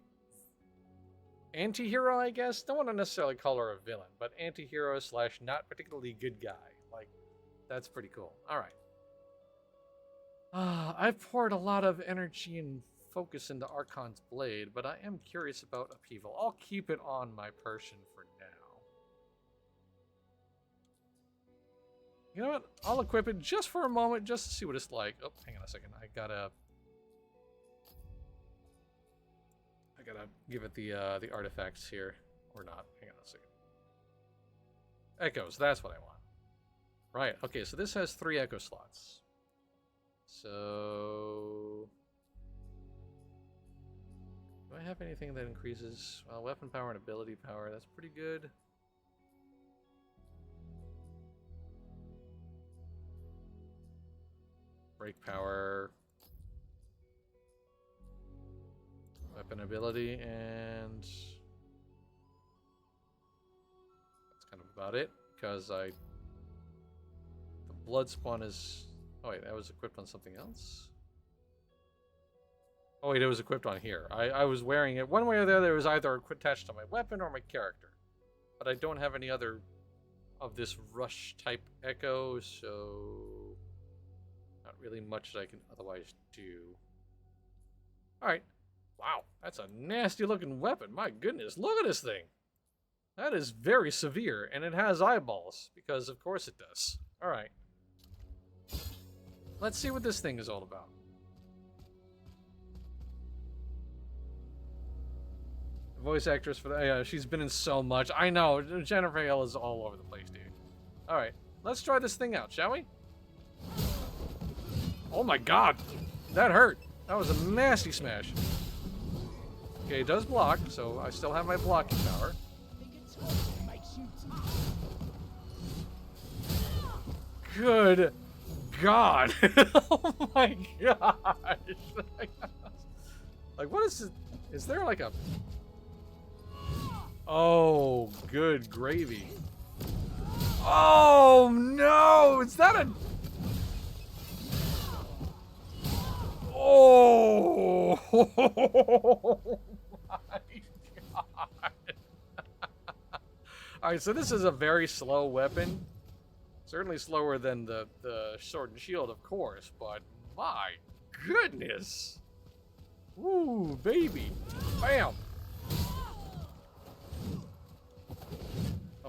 anti-hero, I guess. Don't want to necessarily call her a villain, but anti-hero / not particularly good guy. Like, that's pretty cool. All right. I've poured a lot of energy and focus into Archon's blade, but I am curious about upheaval. I'll keep it on my person for now. You know what? I'll equip it just for a moment, just to see what it's like. Oh, hang on a second. I gotta give it the artifacts here, or not. Hang on a second. Echoes. That's what I want. Right. Okay. So this has 3 echo slots. So, do I have anything that increases weapon power and ability power? That's pretty good. Break power, weapon ability, and that's kind of about it. Because the blood spawn is. Oh wait, that was equipped on something else? Oh wait, it was equipped on here. I was wearing it. One way or the other, it was either attached to my weapon or my character. But I don't have any other of this rush type echo, so not really much that I can otherwise do. Alright. Wow, that's a nasty looking weapon. My goodness, look at this thing. That is very severe, and it has eyeballs, because of course it does. Alright. Let's see what this thing is all about. voice actress for the, yeah, she's been in so much. I know, Jennifer Hale is all over the place, dude. All right, let's try this thing out, shall we? Oh my God, that hurt. That was a nasty smash. Okay, it does block, so I still have my blocking power. Good God. Oh my gosh. Like, what is it? Is there like a... Oh, good gravy. Oh no! Is that a... Oh my God. Alright, so this is a very slow weapon. Certainly slower than the sword and shield, of course, but my goodness. Ooh, baby. Bam.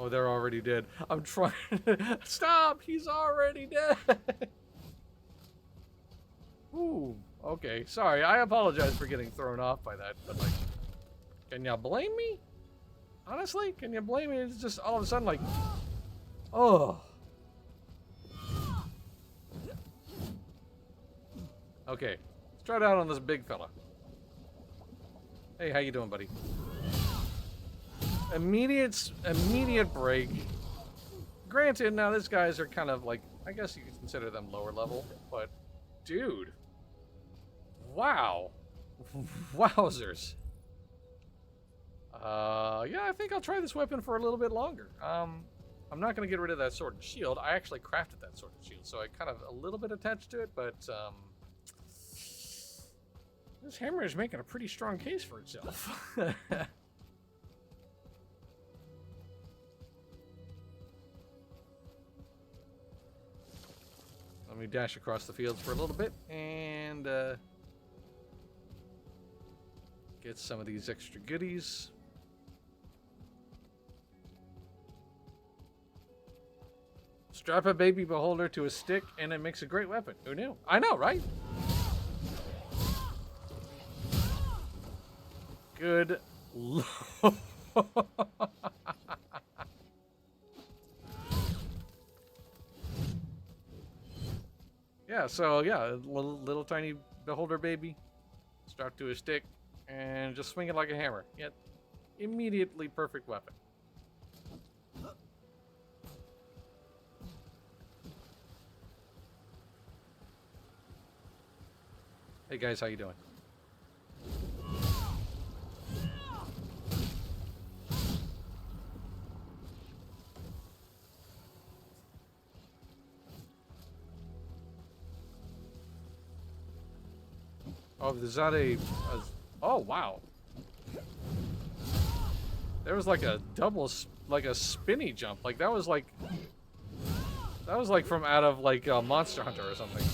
Oh, they're already dead. I'm trying to... Stop! He's already dead! Ooh, okay. Sorry, I apologize for getting thrown off by that, but like... Can you blame me? Honestly, can you blame me? It's just all of a sudden like... Oh... Okay, let's try it out on this big fella. Hey, how you doing, buddy? Immediate break. Granted, now these guys are kind of like, I guess you could consider them lower level, but dude. Wow. Wowzers. Yeah, I think I'll try this weapon for a little bit longer. I'm not going to get rid of that sword and shield. I actually crafted that sword and shield, so I kind of a little bit attached to it, but this hammer is making a pretty strong case for itself. Let me dash across the fields for a little bit and get some of these extra goodies. Strap a baby beholder to a stick and it makes a great weapon. Who knew? I know, right? Good lord. Yeah, so yeah, little tiny beholder baby, strapped to a stick, and just swing it like a hammer. Yet, immediately perfect weapon. Hey guys, how you doing? Oh, there's not a... Oh, wow. There was like a double... Like a spinny jump. Like, that was like... That was like from out of like Monster Hunter or something.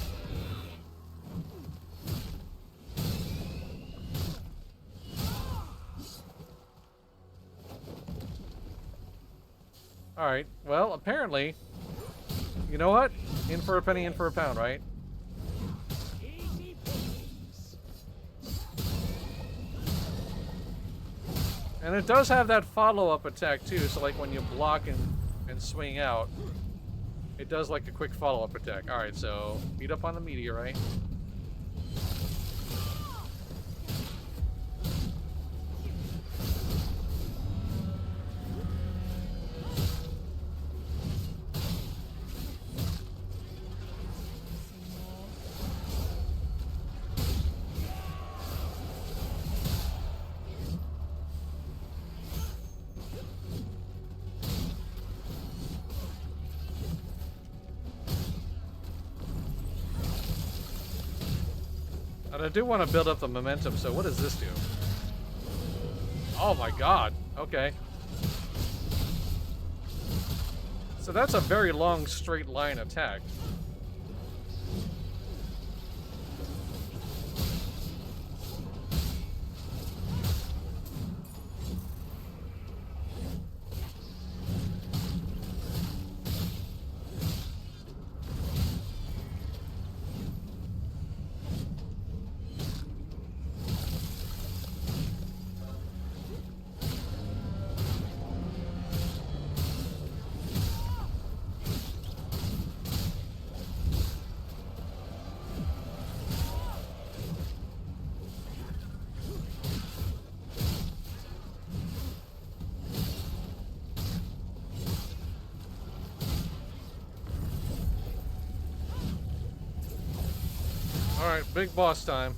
Alright, well, apparently... You know what? In for a penny, in for a pound, right? And it does have that follow-up attack too, so like when you block and swing out, it does like a quick follow-up attack. Alright, so beat up on the meteorite. And I do want to build up the momentum, so what does this do? Oh my god, okay. So that's a very long straight line attack. Alright, big boss time.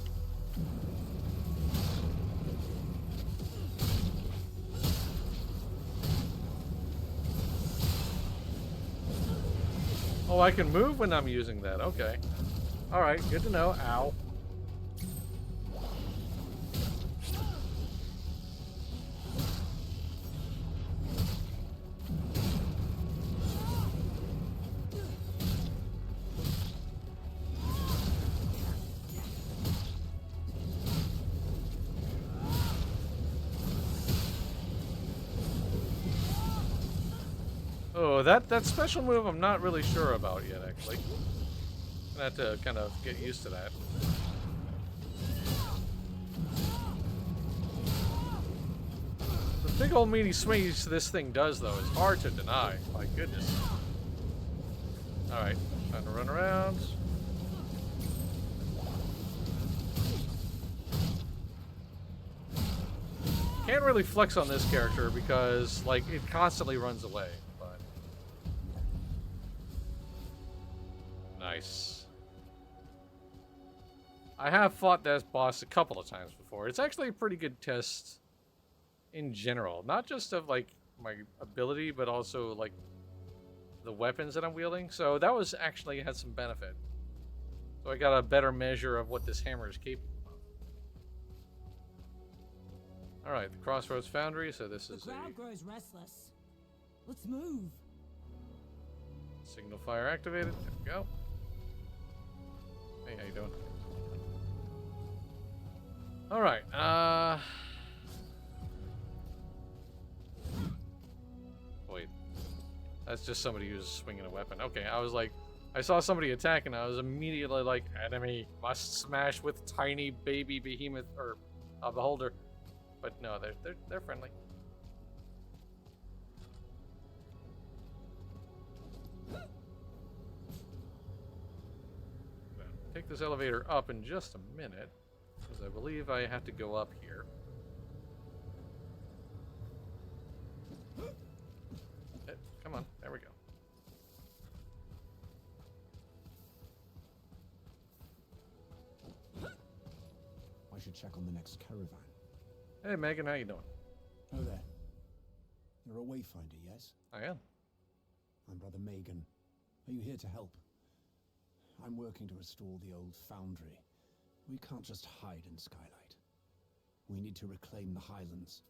Oh, I can move when I'm using that. Okay. Alright, good to know. Ow. Oh, that special move I'm not really sure about yet, actually. Gonna have to kind of get used to that. The big old meaty swings this thing does, though, is hard to deny. My goodness. Alright, time to run around. Can't really flex on this character because, like, it constantly runs away. But nice. I have fought that boss a couple of times before. It's actually a pretty good test in general. Not just of, like, my ability, but also, like, the weapons that I'm wielding. So that was actually had some benefit. So I got a better measure of what this hammer is capable of. Alright, the Crossroads Foundry, so this is The crowd grows restless. Let's move. Signal fire activated. There we go. Hey, how you doing? Alright, wait. That's just somebody who's swinging a weapon. Okay, I was like... I saw somebody attack and I was immediately like, enemy must smash with tiny baby behemoth, or beholder. But no, they're friendly. Take this elevator up in just a minute, because I believe I have to go up here. Come on, there we go. I should check on the next caravan. Hey Megan, how you doing? Oh there. You're a Wayfinder, yes? I am. I'm Brother Megan. Are you here to help? I'm working to restore the old foundry. We can't just hide in Skylight. We need to reclaim the Highlands.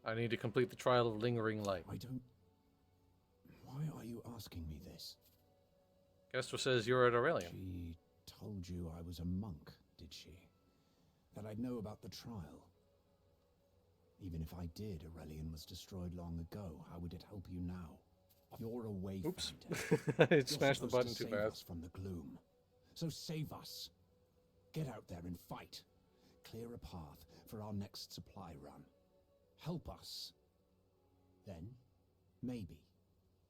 I need to complete the trial of lingering light. I don't... Why are you asking me this? Kestra says you're at Aurelian. She told you I was a monk, did she? That I'd know about the trial. Even if I did, Aurelian was destroyed long ago. How would it help you now? You're a Wayfinder. Oops. I smashed the button too save fast. us from the gloom. So save us. Get out there and fight. Clear a path for our next supply run. Help us. Then, maybe,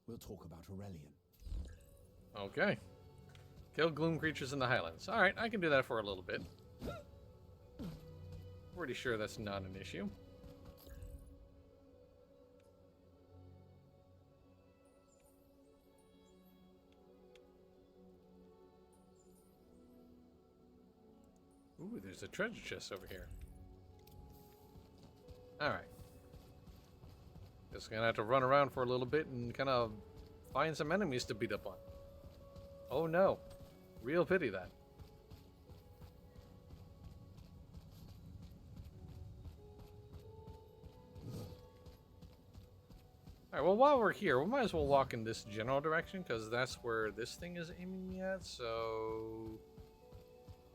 we'll talk about Aurelian. Okay. Kill gloom creatures in the Highlands. Alright, I can do that for a little bit. Pretty sure that's not an issue. Ooh, there's a treasure chest over here. Alright. Just gonna have to run around for a little bit and kind of find some enemies to beat up on. Oh no. Real pity that. Alright, well while we're here, we might as well walk in this general direction, because that's where this thing is aiming me at, so...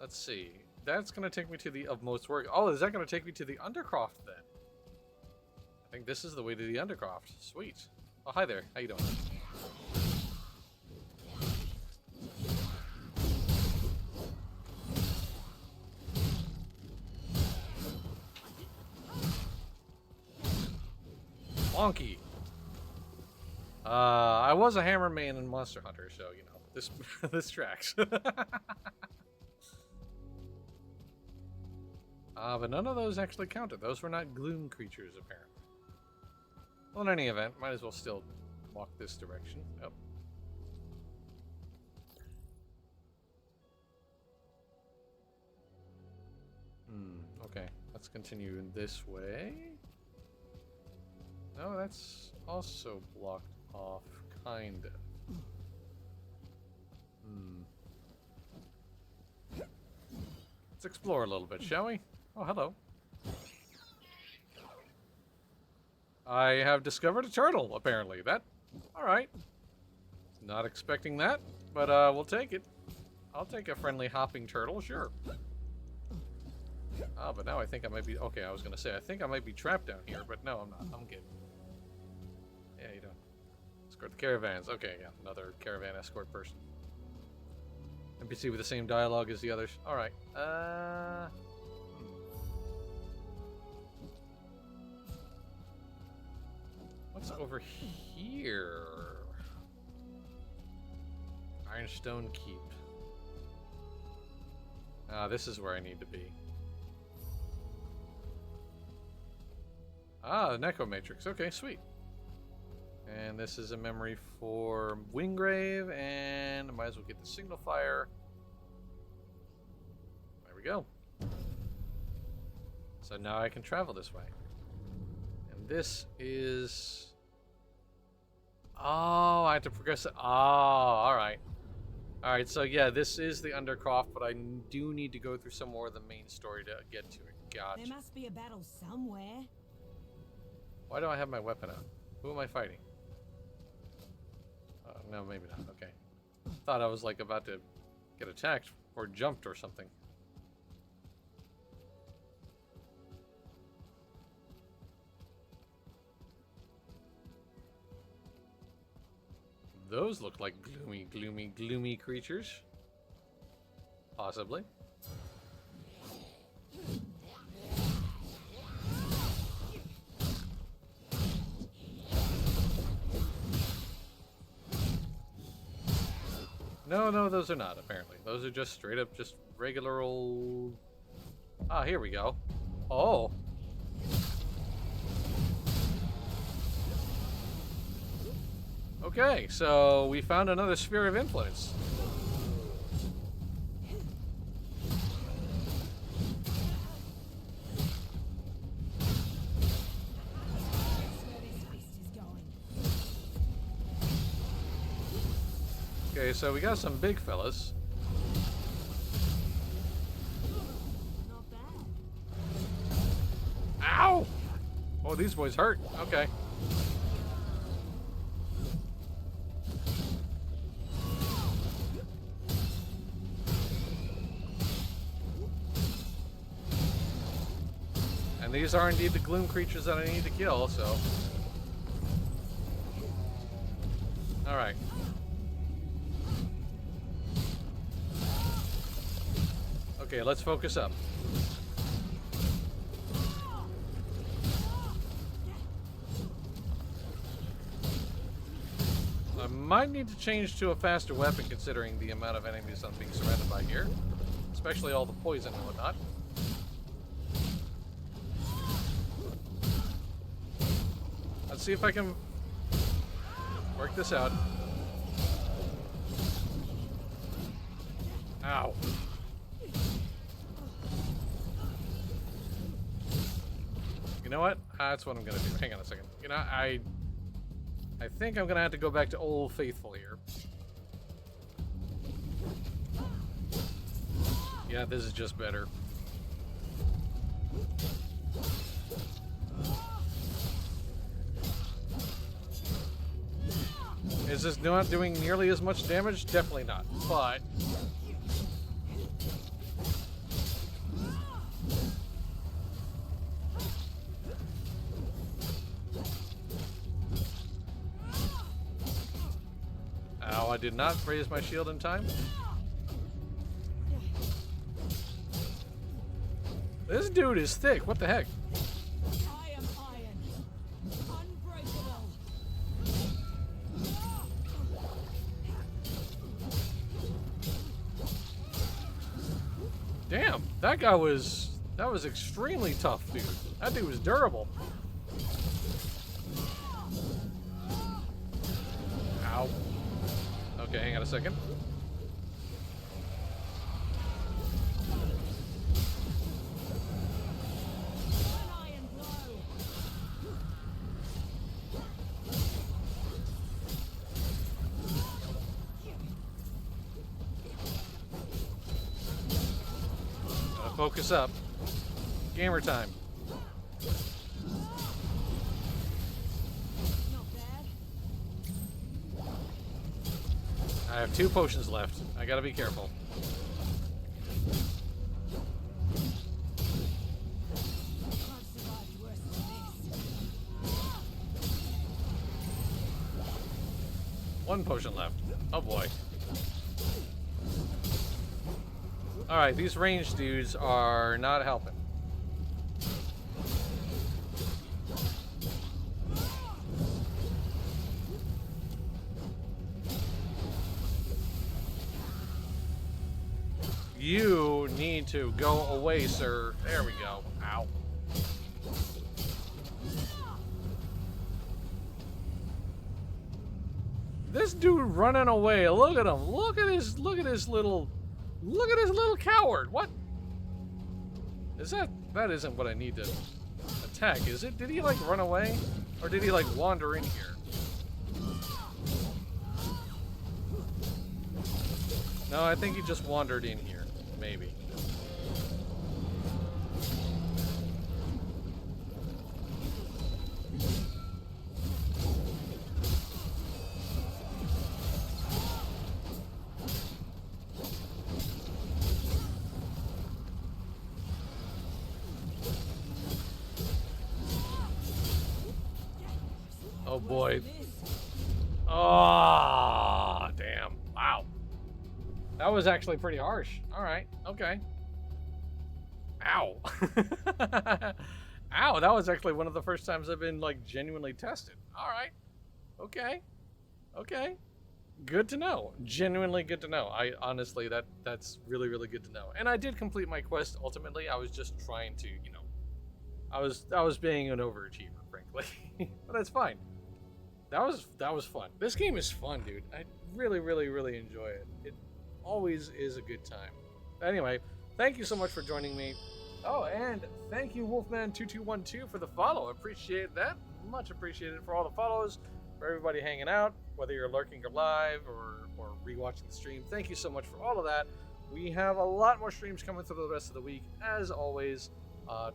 Let's see. That's going to take me to the of most work. Oh, is that going to take me to the Undercroft then? I think this is the way to the Undercroft. Sweet. Oh, hi there. How you doing? Wonky. I was a hammer man in Monster Hunter, so you know this this tracks. But none of those actually counted. Those were not gloom creatures, apparently. Well, in any event, might as well still walk this direction. Oh. Okay, let's continue this way. No, that's also blocked off, kind of. Let's explore a little bit, shall we? Oh, hello. I have discovered a turtle, apparently. Alright. Not expecting that, but we'll take it. I'll take a friendly hopping turtle, sure. Ah, but now I think I might be... Okay, I was gonna say, I think I might be trapped down here, but no, I'm not. I'm good. Yeah, you don't. Escort the caravans. Okay, yeah, another caravan escort person. NPC with the same dialogue as the others. Alright. What's over here? Ironstone Keep. Ah, this is where I need to be. Ah, the Necromatrix. Okay, sweet. And this is a memory for Wingrave, and I might as well get the signal fire. There we go. So now I can travel this way. And this is... Oh, I have to progress it. Oh, alright. Alright, so yeah, this is the Undercroft, but I do need to go through some more of the main story to get to it. Gotcha. There must be a battle somewhere. Why do I have my weapon out? Who am I fighting? No, maybe not. Okay. Thought I was like about to get attacked or jumped or something. Those look like gloomy, gloomy, gloomy creatures. Possibly. No, those are not, apparently. Those are just straight up, just regular old... Ah, here we go. Oh. Okay, so we found another sphere of influence. Okay, so we got some big fellas. Not bad. Ow! Oh, these boys hurt. Okay. And these are indeed the gloom creatures that I need to kill, so... Alright. Okay, let's focus up. I might need to change to a faster weapon considering the amount of enemies I'm being surrounded by here. Especially all the poison and whatnot. Let's see if I can work this out. Ow. You know what? That's what I'm gonna do. Hang on a second. You know, I think I'm gonna have to go back to Old Faithful here. Yeah, this is just better. Is this not doing nearly as much damage? Definitely not. But... Ow, I did not raise my shield in time. This dude is thick. What the heck? I am iron. Unbreakable. Damn, that guy was... That was extremely tough, dude. That dude was durable. Ow. Okay, hang on a second. Focus up. Gamer time. Not bad. I have 2 potions left. I gotta be careful. I've survived worse than this. 1 potion left. Oh boy. Alright, these ranged dudes are not helping. You need to go away, sir. There we go. Ow. This dude running away. Look at him. Look at his little coward. What? Is that isn't what I need to attack, is it? Did he like run away? Or did he like wander in here? No, I think he just wandered in here. Maybe. Oh boy. Oh, damn. Wow. That was actually pretty harsh. All right. Okay. Ow. Ow. That was actually one of the first times I've been like genuinely tested. All right. Okay. Okay. Good to know. Genuinely good to know. I honestly, that's really, really good to know. And I did complete my quest ultimately. I was just trying to, you know, I was being an overachiever, frankly. But that's fine. That was fun. This game is fun, dude. I really, really, really enjoy it. It always is a good time. Anyway, thank you so much for joining me. Oh, and thank you, Wolfman2212, for the follow. Appreciate that. Much appreciated for all the follows, for everybody hanging out, whether you're lurking or live or rewatching the stream. Thank you so much for all of that. We have a lot more streams coming through the rest of the week, as always.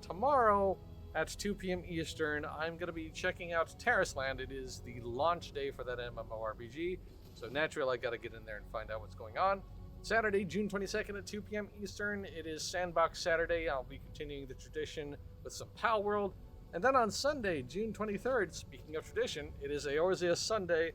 Tomorrow at 2 p.m. Eastern, I'm going to be checking out Terraceland. It is the launch day for that MMORPG, so naturally I got to get in there and find out what's going on. Saturday, June 22nd at 2 p.m. Eastern, it is Sandbox Saturday. I'll be continuing the tradition with some Pal World. And then on Sunday, June 23rd, speaking of tradition, it is Eorzea Sunday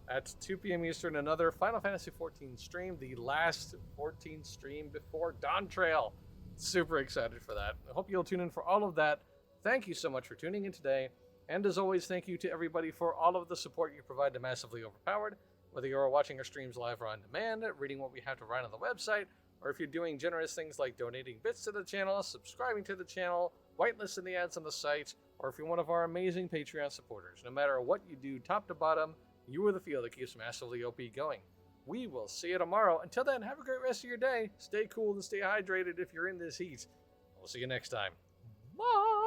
at 2 p.m. Eastern, another Final Fantasy XIV stream, the last 14 stream before Dawn Trail. Super excited for that. I hope you'll tune in for all of that. Thank you so much for tuning in today. And as always, thank you to everybody for all of the support you provide to Massively Overpowered. Whether you're watching our streams live or on demand, reading what we have to write on the website, or if you're doing generous things like donating bits to the channel, subscribing to the channel, whitelisting the ads on the site, or if you're one of our amazing Patreon supporters. No matter what you do, top to bottom, you are the fuel that keeps Massively OP going. We will see you tomorrow. Until then, have a great rest of your day. Stay cool and stay hydrated if you're in this heat. We'll see you next time. Bye!